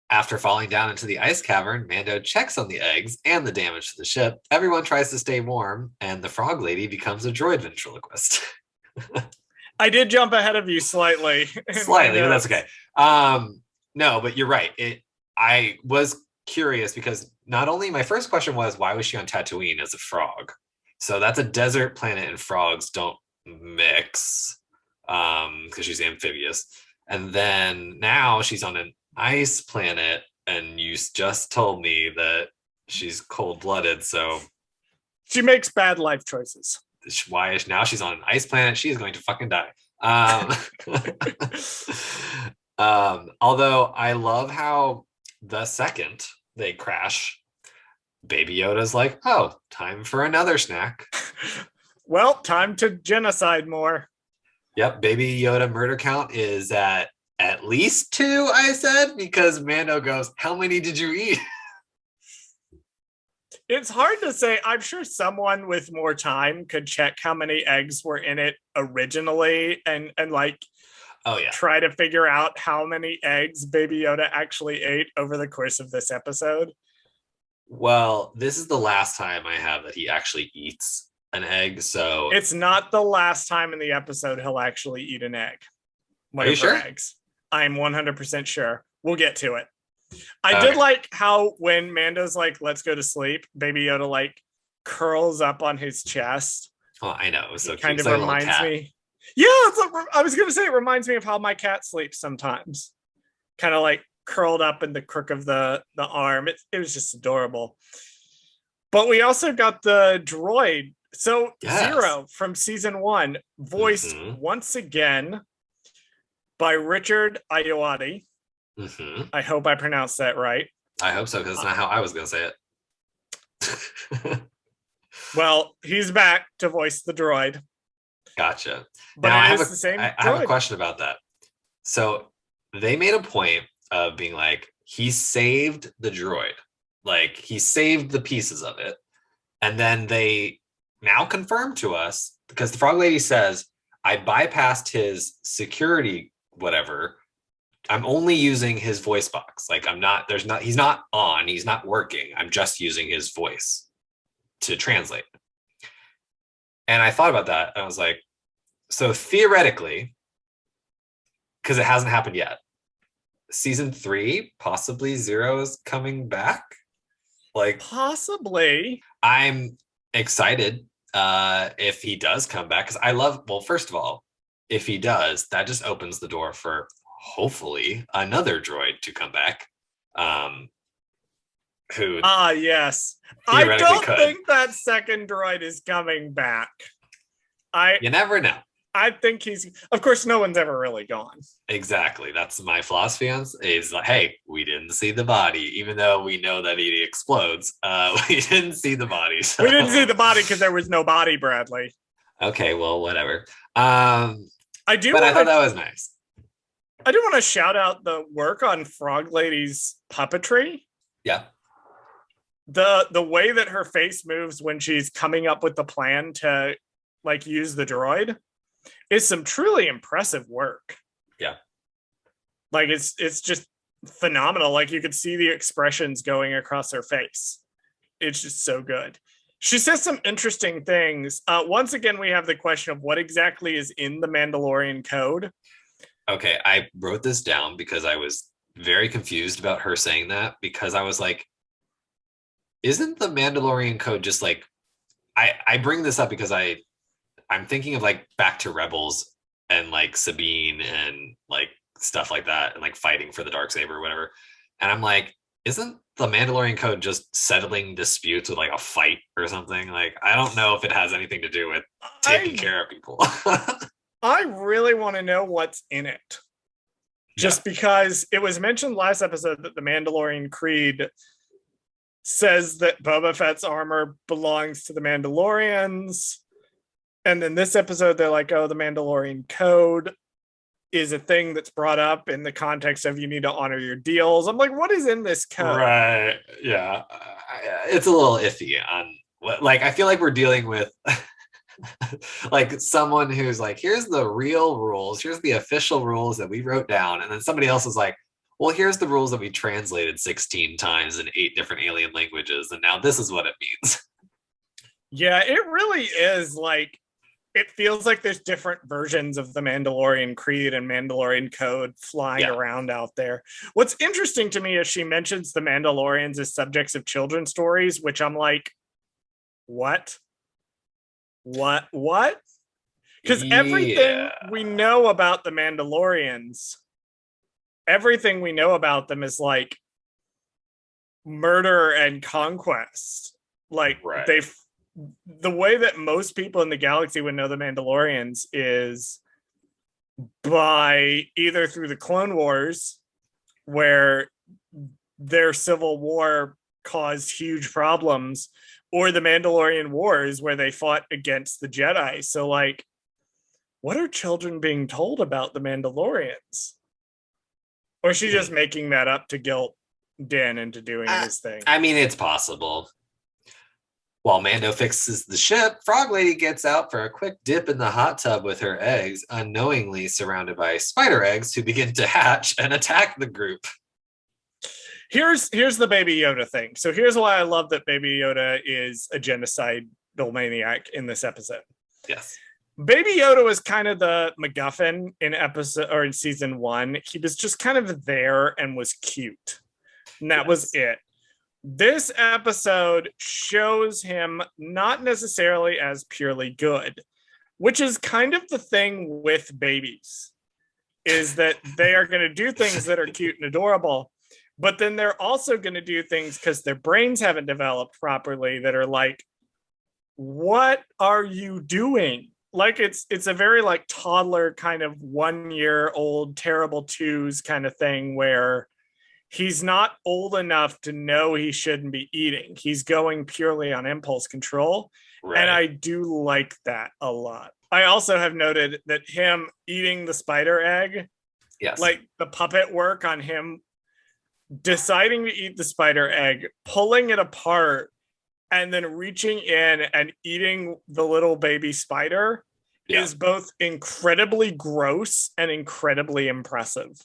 After falling down into the ice cavern, Mando checks on the eggs and the damage to the ship. Everyone tries to stay warm, and the frog lady becomes a droid ventriloquist. I did jump ahead of you slightly. Slightly, but that's okay. No, but you're right. I was curious because not only my first question was, why was she on Tatooine as a frog? So that's a desert planet and frogs don't mix because she's amphibious. And then now she's on an ice planet and you just told me that she's cold-blooded, so she makes bad life choices. Why is now she's on an ice planet? She's going to fucking die. Although I love how the second they crash, Baby Yoda's like, oh, time for another snack. Well, time to genocide more. Yep, Baby Yoda murder count is at least 2, I said, because Mando goes, how many did you eat? It's hard to say. I'm sure someone with more time could check how many eggs were in it originally and like try to figure out how many eggs Baby Yoda actually ate over the course of this episode. Well, this is the last time I have that he actually eats an egg, so it's not the last time in the episode he'll actually eat an egg. Are you sure? Eggs. I'm 100% sure. We'll get to it. I did like how when Mando's like, let's go to sleep, Baby Yoda like curls up on his chest. Oh, I know. It was so cute. Kind of reminds me. Yeah, I was going to say it reminds me of how my cat sleeps sometimes. Kind of like curled up in the crook of the arm. It was just adorable. But we also got the droid. So Zero from season 1, voiced once again by Richard Ayoade. I hope I pronounced that right. I hope so, because it's not how I was going to say it. Well, he's back to voice the droid. Gotcha. But now, I have a question about that. So they made a point of being like, he saved the droid. Like, he saved the pieces of it. And then they now confirm to us, because the frog lady says, I bypassed his security, whatever. I'm only using his voice box. Like he's not on, he's not working. I'm just using his voice to translate. And I thought about that. And I was like, so theoretically, because it hasn't happened yet, season 3, possibly Zero is coming back. Like possibly. I'm excited if he does come back. Because first of all, if he does, that just opens the door for hopefully another droid to come back. Yes. I don't think that second droid is coming back. You never know. I think of course, no one's ever really gone. Exactly. That's my philosophy on is like, hey, we didn't see the body, even though we know that he explodes. We didn't see the body. So. We didn't see the body because there was no body, Bradley. Okay, well, whatever. I thought that was nice. I do want to shout out the work on Frog Lady's puppetry. Yeah. The way that her face moves when she's coming up with the plan to like use the droid is some truly impressive work. Yeah. Like it's just phenomenal. Like, you could see the expressions going across her face. It's just so good. She says some interesting things. Once again, we have the question of what exactly is in the Mandalorian code. Okay, I wrote this down because I was very confused about her saying that, because I was like, isn't the Mandalorian code just like, I bring this up because I'm thinking of like back to Rebels and like Sabine and like stuff like that, and like fighting for the Darksaber or whatever. And I'm like, isn't the Mandalorian code just settling disputes with like a fight or something? Like, I don't know if it has anything to do with taking care of people. I really want to know what's in it. Just because it was mentioned last episode that the Mandalorian Creed says that Boba Fett's armor belongs to the Mandalorians. And then this episode, they're like, oh, the Mandalorian code is a thing that's brought up in the context of you need to honor your deals. I'm like, what is in this code? Right. Yeah. It's a little iffy on what, like, I feel like we're dealing with like someone who's like, here's the real rules. Here's the official rules that we wrote down. And then somebody else is like, well, here's the rules that we translated 16 times in 8 different alien languages. And now this is what it means. Yeah, it really is like, it feels like there's different versions of the Mandalorian Creed and Mandalorian Code flying around out there. What's interesting to me is she mentions the Mandalorians as subjects of children's stories, which I'm like, what? Because everything we know about the Mandalorians, everything we know about them is like murder and conquest. Like the way that most people in the galaxy would know the Mandalorians is by either through the Clone Wars, where their civil war caused huge problems, or the Mandalorian Wars, where they fought against the Jedi. So, like, what are children being told about the Mandalorians? Or is she just making that up to guilt Din into doing his thing? I mean, it's possible. While Mando fixes the ship, Frog Lady gets out for a quick dip in the hot tub with her eggs, unknowingly surrounded by spider eggs who begin to hatch and attack the group. Here's the Baby Yoda thing. So here's why I love that Baby Yoda is a genocidal maniac in this episode. Yes. Baby Yoda was kind of the MacGuffin in season 1. He was just kind of there and was cute. And that was it. This episode shows him not necessarily as purely good, which is kind of the thing with babies, is that they are going to do things that are cute and adorable, but then they're also going to do things because their brains haven't developed properly that are like, what are you doing? Like, it's a very like toddler kind of 1-year-old terrible twos kind of thing where he's not old enough to know he shouldn't be eating. He's going purely on impulse control. Right. And I do like that a lot. I also have noted that him eating the spider egg, like the puppet work on him deciding to eat the spider egg, pulling it apart, and then reaching in and eating the little baby spider is both incredibly gross and incredibly impressive.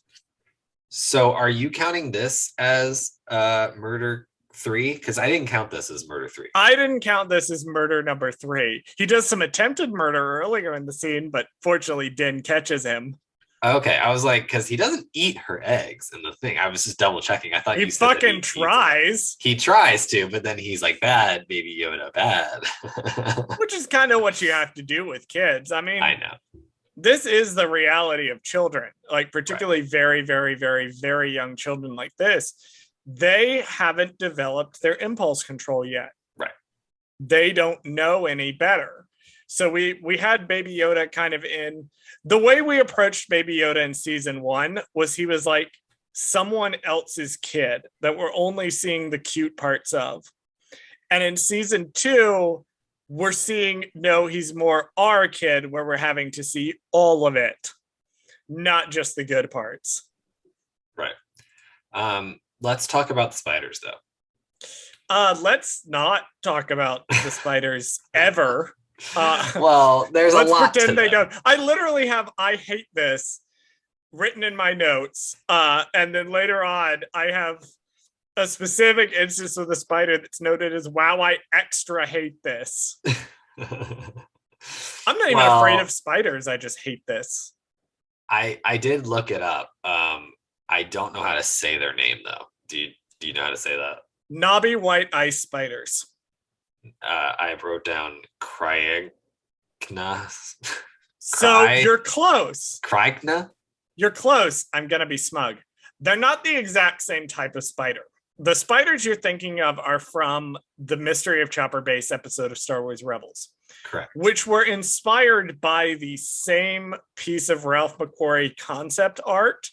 So are you counting this as murder 3? Because I didn't count this as murder 3. I didn't count this as murder number 3. He does some attempted murder earlier in the scene, but fortunately Din catches him. Okay, I was like, because he doesn't eat her eggs in the thing. I was just double checking. I thought he fucking tries. He tries to, but then he's like, bad, Baby Yoda, bad. Which is kind of what you have to do with kids. I mean, I know. This is the reality of children, like particularly very, very, very, very young children like this. They haven't developed their impulse control yet. Right. They don't know any better. So we had Baby Yoda kind of in the way we approached Baby Yoda in season 1 was he was like someone else's kid that we're only seeing the cute parts of. And in season 2, we're seeing, no, he's more our kid, where we're having to see all of it, not just the good parts. Right. Let's talk about the spiders, though. Let's not talk about the spiders ever. Well, there's a lot. Let's pretend they don't. I literally have, I hate this. written in my notes. And then later on, I have a specific instance of the spider that's noted as, wow, I extra hate this. I'm not even afraid of spiders. I just hate this. I did look it up. I don't know how to say their name though. Do you know how to say that? Knobby white ice spiders. I wrote down Cryagna. So you're close. Cryagna? You're close. I'm gonna be smug. They're not the exact same type of spider. The spiders you're thinking of are from the Mystery of Chopper Base episode of Star Wars Rebels. Correct. Which were inspired by the same piece of Ralph McQuarrie concept art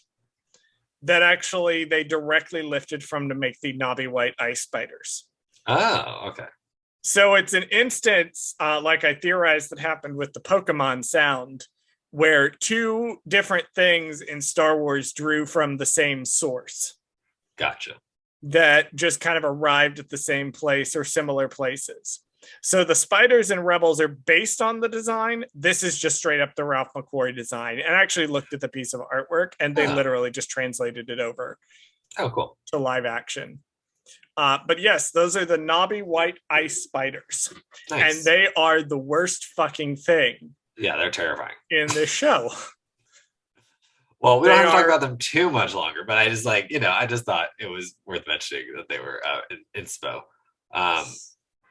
that actually they directly lifted from to make the knobby white ice spiders. Oh, okay. So it's an instance, like I theorized, that happened with the Pokemon sound, where two different things in Star Wars drew from the same source. Gotcha. That just kind of arrived at the same place or similar places. So the spiders in Rebels are based on the design. This is just straight up the Ralph McQuarrie design. And I actually looked at the piece of artwork and they literally just translated it over. Oh, cool. To live action. But yes, those are the knobby white ice spiders. Nice. And they are the worst fucking thing. Yeah, they're terrifying. In this show. Well, we don't have to talk about them too much longer, but I just I just thought it was worth mentioning that they were out in Spo.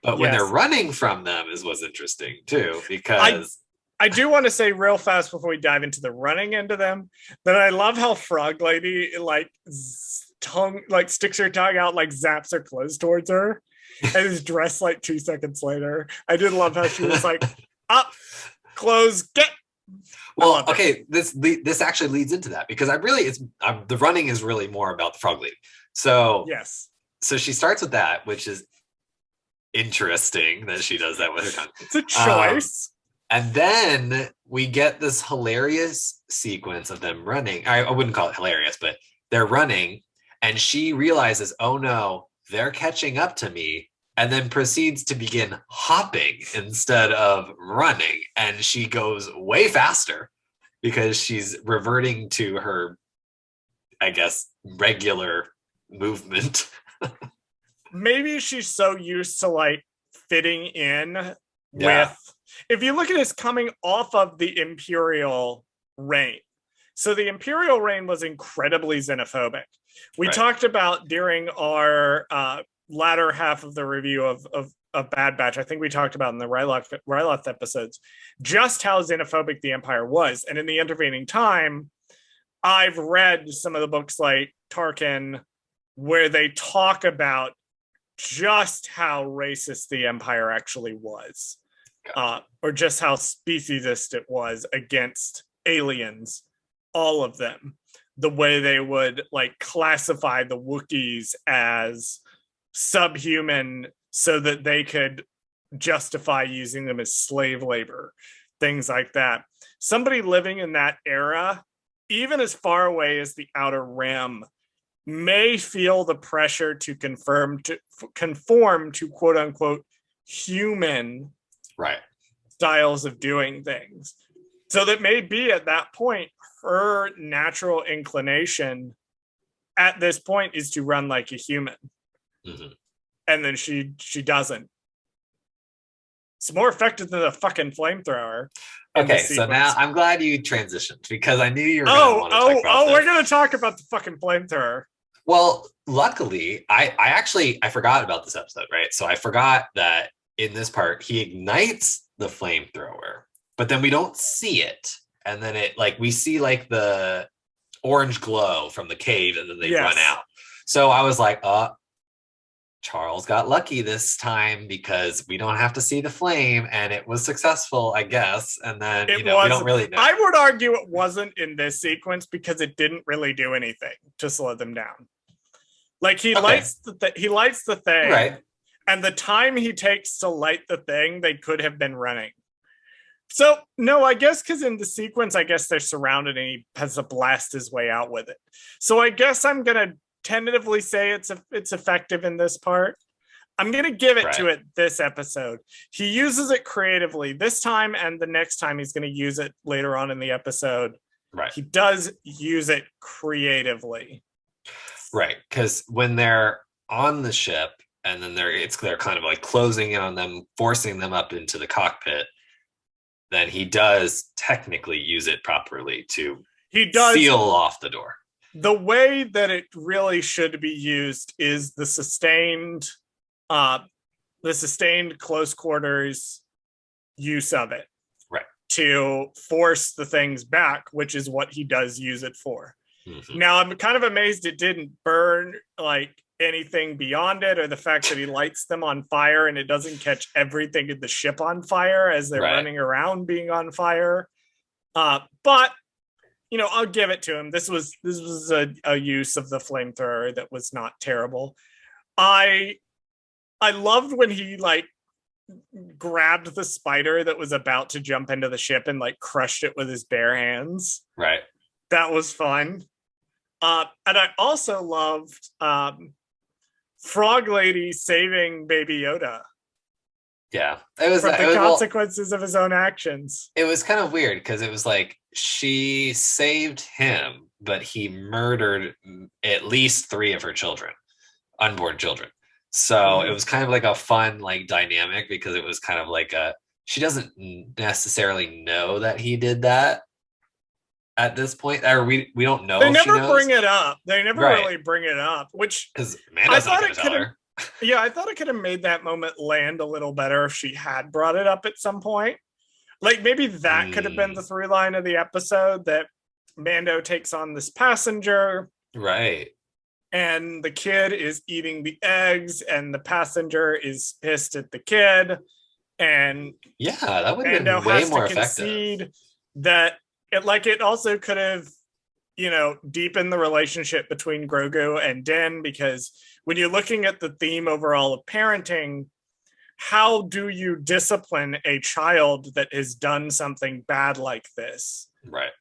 But when they're running from them is what's interesting too, because I do want to say real fast before we dive into the running into them that I love how Frog Lady sticks her tongue out, zaps her clothes towards her, and is dressed 2 seconds later. I did love how she was up, close, get. Well, okay, this actually leads into that because the running is really more about the Frog Lady. So yes, so she starts with that, which is interesting that she does that with her tongue. It's a choice. And then we get this hilarious sequence of them running. I wouldn't call it hilarious, but they're running, and she realizes, oh no, they're catching up to me. And then proceeds to begin hopping instead of running. And she goes way faster because she's reverting to her, I guess, regular movement. Maybe she's so used to fitting in with, if you look at this coming off of the Imperial reign. So the Imperial reign was incredibly xenophobic. We talked about during our latter half of the review of Bad Batch, I think we talked about in the Ryloth episodes, just how xenophobic the Empire was. And in the intervening time, I've read some of the books like Tarkin, where they talk about just how racist the Empire actually was, or just how speciesist it was against aliens, all of them. The way they would classify the Wookiees as subhuman so that they could justify using them as slave labor, things like that. Somebody living in that era, even as far away as the Outer Rim, may feel the pressure to conform to quote unquote human styles of doing things. So that may be at that point her natural inclination at this point is to run like a human. Mm-hmm. And then she doesn't. It's more effective than a fucking flamethrower. Okay, so now I'm glad you transitioned because I knew you were going to want to talk about this. We're going to talk about the fucking flamethrower. Well, luckily, I forgot about this episode, right? So I forgot that in this part, he ignites the flamethrower, but then we don't see it. And then we see the orange glow from the cave and then they run out. So I was like, Charles got lucky this time because we don't have to see the flame and it was successful, I guess. And then, we don't really know. I would argue it wasn't in this sequence because it didn't really do anything to slow them down. He lights the thing. Right. And the time he takes to light the thing, they could have been running. So, no, I guess because in the sequence, they're surrounded and he has to blast his way out with it. So I guess I'm going to tentatively say it's effective in this part. I'm going to give it to it this episode. He uses it creatively this time, and the next time he's going to use it later on in the episode. Right. He does use it creatively. Right. Because when they're on the ship and then they're kind of like closing in on them, forcing them up into the cockpit, then he does technically use it properly to seal off the door. The way that it really should be used is the sustained close quarters use of it. Right. To force the things back, which is what he does use it for. Mm-hmm. Now, I'm kind of amazed it didn't burn like anything beyond it, or the fact that he lights them on fire and it doesn't catch everything in the ship on fire as they're running around being on fire. But I'll give it to him. This was a use of the flamethrower that was not terrible. I loved when he like grabbed the spider that was about to jump into the ship and like crushed it with his bare hands. Right. That was fun. And I also loved Frog Lady saving Baby Yoda. Yeah. It was from the consequences of his own actions. It was kind of weird because it was like she saved him, but he murdered at least 3 of her children, unborn children. So it was kind of like a fun like dynamic because it was kind of like she doesn't necessarily know that he did that at this point, or we don't know. They never bring it up. They never really bring it up, which because I thought it could have. Yeah, I thought it could have made that moment land a little better if she had brought it up at some point. Like maybe that could have been the through line of the episode, that Mando takes on this passenger, right? And the kid is eating the eggs, and the passenger is pissed at the kid, and that would have been way more effective. That it also could have, deepened the relationship between Grogu and Din, because when you're looking at the theme overall of parenting, how do you discipline a child that has done something bad like this? Right.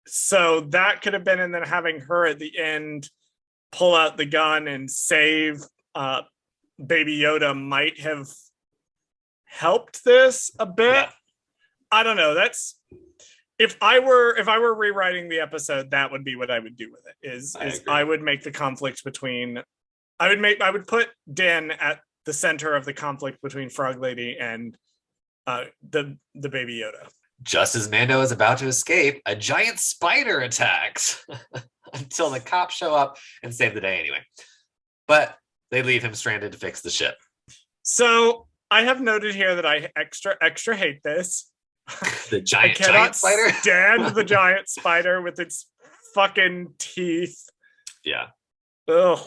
So that could have been, and then having her at the end pull out the gun and save Baby Yoda might have helped this a bit. Yeah. I don't know. That's if I were rewriting the episode, that would be what I would do with it. I would make the conflict between I would put Din at the center of the conflict between Frog Lady and the Baby Yoda. Just as Mando is about to escape, a giant spider attacks until the cops show up and save the day anyway. But they leave him stranded to fix the ship. So I have noted here that I extra hate this. The giant spider? Stand the giant spider with its fucking teeth. Yeah. Ugh.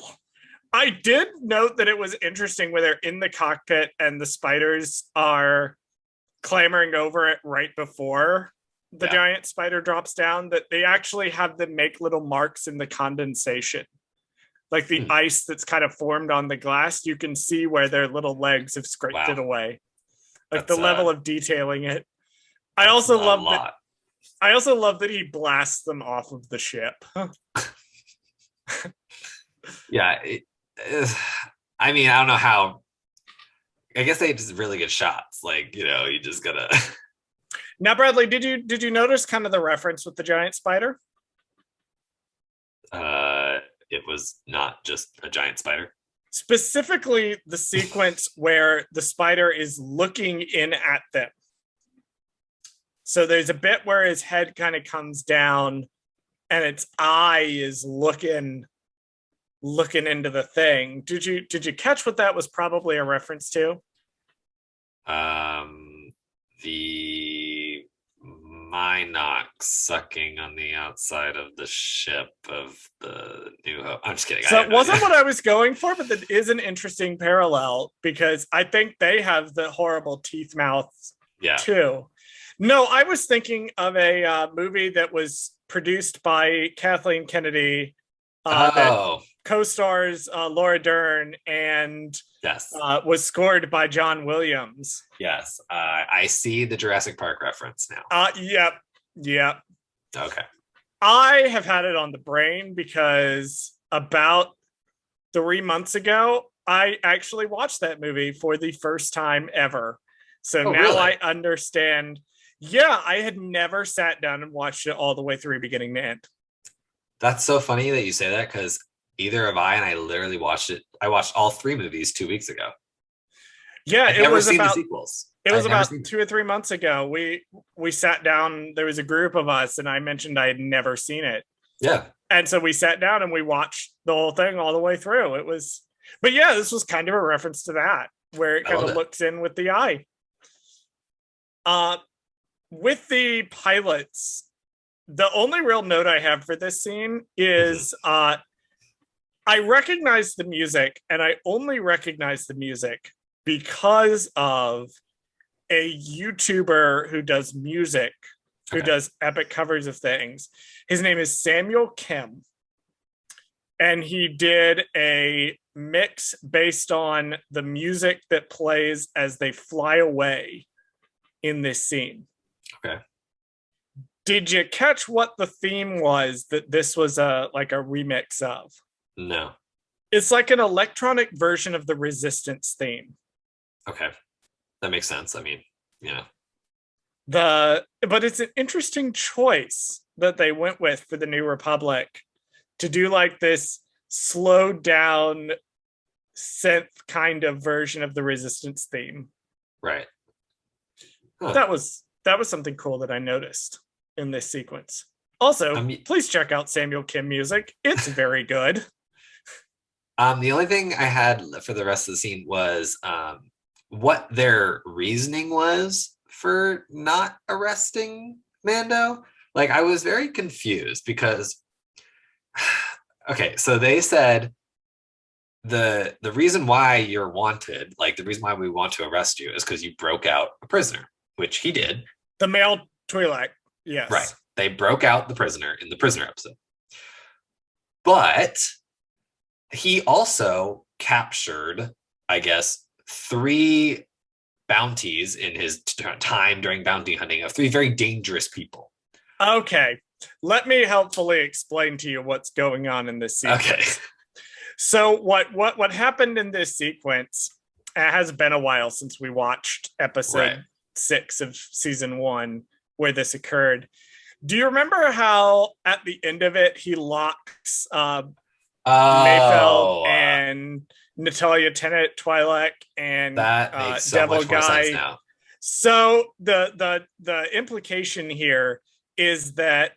I did note that it was interesting where they're in the cockpit and the spiders are clambering over it right before the giant spider drops down, that they actually have them make little marks in the condensation. Like the ice that's kind of formed on the glass, you can see where their little legs have scraped it away. Like the level of detailing it. I also love that he blasts them off of the ship. Yeah. I mean, I don't know how. I guess they just really good shots. Like, you just gotta. Now, Bradley, did you notice kind of the reference with the giant spider? It was not just a giant spider. Specifically, the sequence where the spider is looking in at them. So there's a bit where his head kind of comes down, and its eye is looking into the thing. Did you catch what that was probably a reference to? The Minox sucking on the outside of the ship of the New Hope. I'm just kidding. So it wasn't what I was going for, but that is an interesting parallel, because I think they have the horrible teeth mouths too. No, I was thinking of a movie that was produced by Kathleen Kennedy, that co-stars Laura Dern, and was scored by John Williams. Yes, I see the Jurassic Park reference now. Yep. Okay. I have had it on the brain because about 3 months ago, I actually watched that movie for the first time ever. So now really? I understand. Yeah, I had never sat down and watched it all the way through beginning to end. That's so funny that you say that, because either have I, and I literally watched it. I watched all 3 movies 2 weeks ago. Yeah, I've never seen the sequels. It was about 2 or 3 months ago. We sat down. There was a group of us, and I mentioned I had never seen it. Yeah, and so we sat down and we watched the whole thing all the way through. It was, but yeah, this was kind of a reference to that, where it kind of looks in with the eye. With the pilots, the only real note I have for this scene is I recognize the music, and I only recognize the music because of a YouTuber who does music, who does epic covers of things. His name is Samuel Kim. And he did a mix based on the music that plays as they fly away in this scene. Okay. Did you catch what the theme was that this was a remix of? No. It's like an electronic version of the Resistance theme. Okay. That makes sense. I mean, yeah. But it's an interesting choice that they went with for the New Republic to do like this slowed down synth kind of version of the Resistance theme. Right. Huh. That was something cool that I noticed in this sequence. Also, please check out Samuel Kim music. It's very good. The only thing I had for the rest of the scene was what their reasoning was for not arresting Mando. Like, I was very confused because okay, so they said the reason why you're wanted, like the reason why we want to arrest you, is because you broke out a prisoner, which he did. The male Twi'lek, yes. Right. They broke out the prisoner in the prisoner episode. But he also captured, I guess, 3 bounties in his time during bounty hunting of 3 very dangerous people. Okay. Let me helpfully explain to you what's going on in this sequence. Okay. So what happened in this sequence, it has been a while since we watched episode 6 of season 1 where this occurred. Do you remember how at the end of it he locks Mayfeld and Natalia Tennant, Twi'lek, and that makes so Devil much more Guy. Sense now. So the implication here is that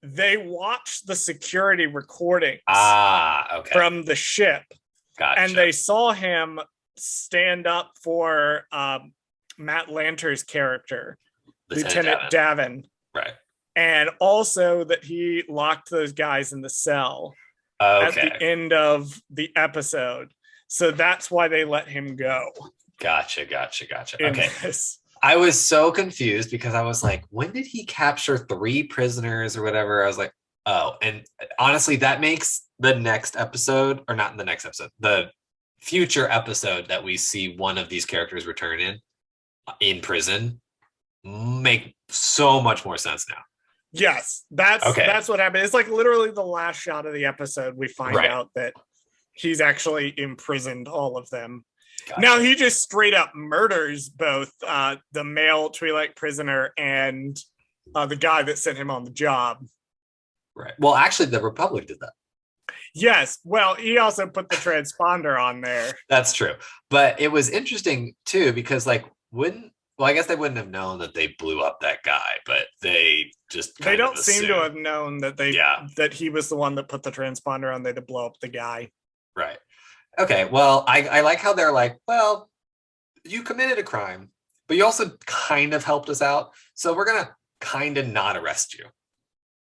they watched the security recordings from the ship. Gotcha. And they saw him stand up for Matt Lanter's character, Lieutenant Davin. Right. And also that he locked those guys in the cell at the end of the episode. So that's why they let him go. Gotcha. Okay. I was so confused because I was like, when did he capture 3 prisoners or whatever? I was like, oh, and honestly, that makes the next episode, or not the next episode, the future episode that we see one of these characters return in prison, make so much more sense now. Yes, that's what happened. It's like literally the last shot of the episode, we find out that he's actually imprisoned all of them. Gotcha. Now he just straight up murders both the male Twi'lek prisoner and the guy that sent him on the job. Right. Well, actually, the Republic did that. Yes. Well, he also put the transponder on there. That's true. But it was interesting too, because I guess they wouldn't have known that they blew up that guy, but they just they don't seem to have known that that he was the one that put the transponder on there to blow up the guy. Right. Okay. Well, I like how they're like, well, you committed a crime, but you also kind of helped us out, so we're gonna kind of not arrest you.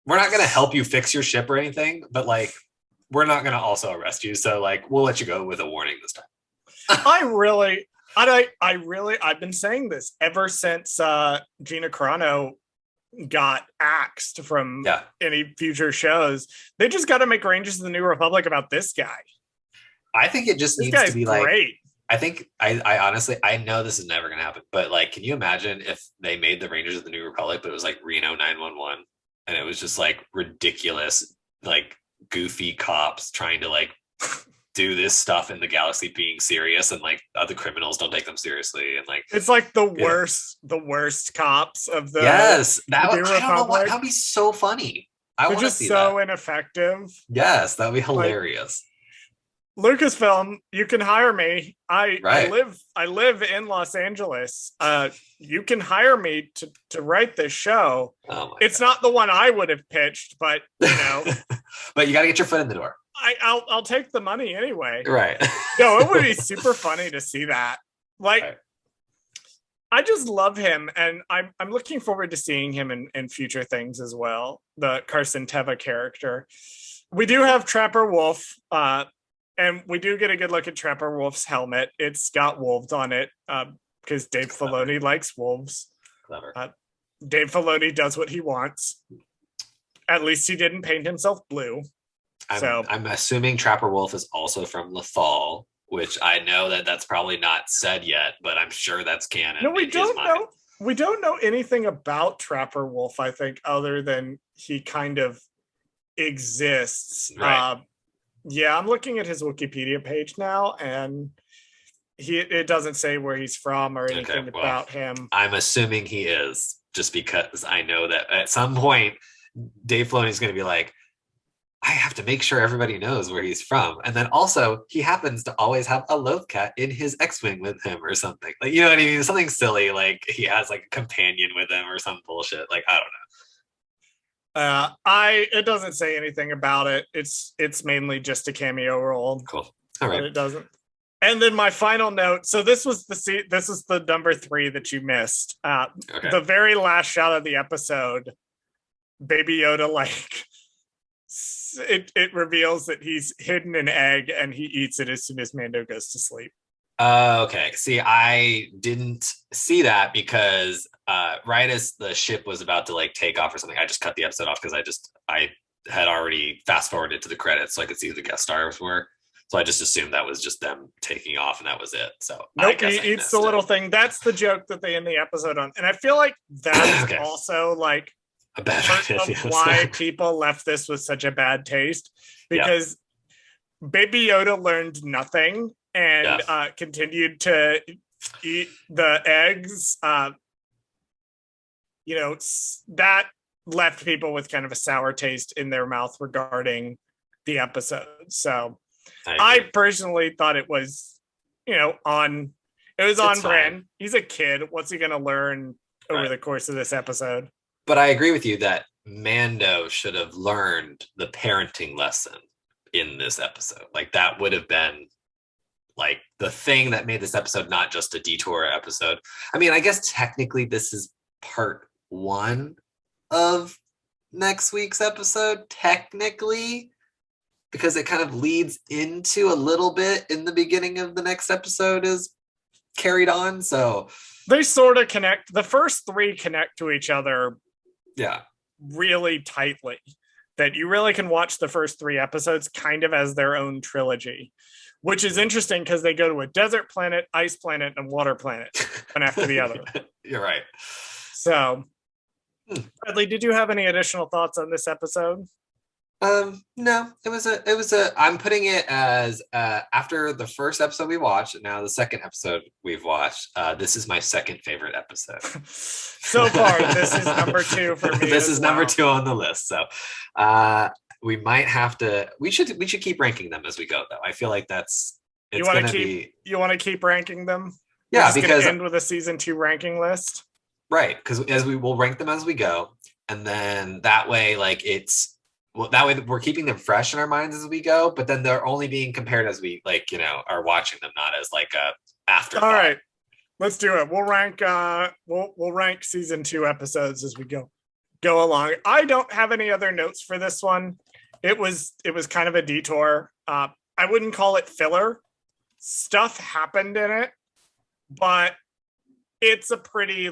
We're not gonna help you fix your ship or anything, but like, we're not gonna also arrest you. So like, we'll let you go with a warning this time. I've been saying this ever since Gina Carano got axed from any future shows. They just got to make Rangers of the New Republic about this guy. I think it just needs to be great. Like, I think I honestly, I know this is never going to happen, but like, can you imagine if they made the Rangers of the New Republic, but it was like Reno 911, and it was just like ridiculous, like goofy cops trying to like do this stuff in the galaxy being serious, and like other criminals don't take them seriously, and like it's like the worst cops of the that would, I don't know what, that would be so funny. They're just so ineffective. Yes, that would be hilarious. Lucasfilm, you can hire me. I live in Los Angeles. You can hire me to write this show. It's not the one I would have pitched, but you know. But you got to get your foot in the door. I'll take the money anyway. Right. No, it would be super funny to see that. Like, right. I just love him, and I'm looking forward to seeing him in future things as well. The Carson Teva character. We do have Trapper Wolf. And we do get a good look at Trapper Wolf's helmet. It's got wolves on it because Dave Filoni likes wolves. Clever. Dave Filoni does what he wants. At least he didn't paint himself blue. I'm assuming Trapper Wolf is also from Lethal, which I know that's probably not said yet, but I'm sure that's canon. No, we don't know. We don't know anything about Trapper Wolf, I think, other than he kind of exists. Right. Yeah, I'm looking at his Wikipedia page now, and it doesn't say where he's from or anything about him. I'm assuming he is, just because I know that at some point Dave Filoni is going to be like, I have to make sure everybody knows where he's from. And then also he happens to always have a Lothcat in his X-Wing with him or something. Like, you know what I mean? Something silly, like he has like a companion with him or some bullshit. Like, I don't know. It doesn't say anything about it. It's mainly just a cameo role. Cool. All right. But it doesn't. And then my final note. So this is the number 3 that you missed. The very last shot of the episode, Baby Yoda, like it reveals that he's hidden an egg and he eats it as soon as Mando goes to sleep. Okay. See, I didn't see that because right as the ship was about to like take off or something, I just cut the episode off because I had already fast forwarded to the credits so I could see who the guest stars were. So I just assumed that was just them taking off and that was it. So nope, he eats the little thing. That's the joke that they end the episode on. And I feel like that is also like a bad part of why people left this with such a bad taste, because Baby Yoda learned nothing and continued to eat the eggs. That left people with kind of a sour taste in their mouth regarding the episode. So I personally thought it was, on brand. He's a kid. What's he going to learn over the course of this episode? But I agree with you that Mando should have learned the parenting lesson in this episode. Like that would have been like the thing that made this episode not just a detour episode. I mean, I guess technically this is part 1 of next week's episode, technically, because it kind of leads into a little bit in the beginning of the next episode is carried on. So they sort of connect. The first 3 connect to each other really tightly, that you really can watch the first 3 episodes kind of as their own trilogy, which is interesting because they go to a desert planet, ice planet, and water planet, one after the other. You're right. So, Bradley, did you have any additional thoughts on this episode? No, it was I'm putting it as after the first episode we watched and now the second episode we've watched, this is my second favorite episode. So far, this is number 2 for me. This is number 2 on the list. So we might have to we should keep ranking them as we go though. I feel like you want to keep ranking them? Yeah, because end with a season 2 ranking list. Right, because as we will rank them as we go, and then that way that way we're keeping them fresh in our minds as we go, but then they're only being compared as we are watching them, not as like a afterthought. All right, let's do it. We'll rank we'll rank season 2 episodes as we go along. I don't have any other notes for this one. It was kind of a detour. I wouldn't call it filler. Stuff happened in it, but it's a pretty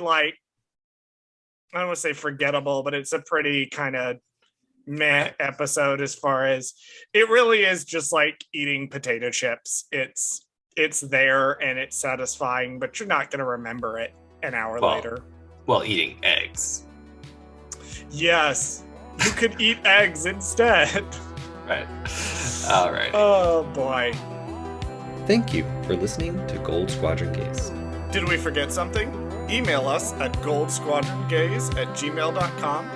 I don't want to say forgettable, but it's a pretty kind of meh episode as far as it really is just like eating potato chips. It's there and it's satisfying, but you're not going to remember it an hour later. Well, eating eggs. Yes, you could eat eggs instead. Right. All right. Oh, boy. Thank you for listening to Gold Squadron Gaze. Did we forget something? Email us at goldsquadrongays@gmail.com.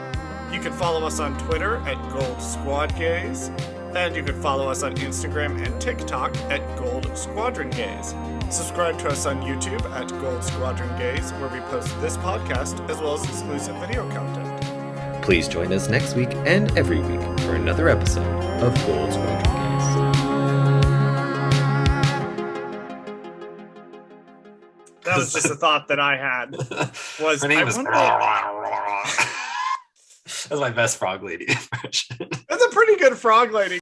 You can follow us on Twitter at goldsquadgays. And you can follow us on Instagram and TikTok at Goldsquadrongays. Subscribe to us on YouTube at Goldsquadrongays, where we post this podcast as well as exclusive video content. Please join us next week and every week for another episode of Gold Squadron Gaze. That was just a thought that I had. Her name was. That's my best frog lady impression. That's a pretty good frog lady.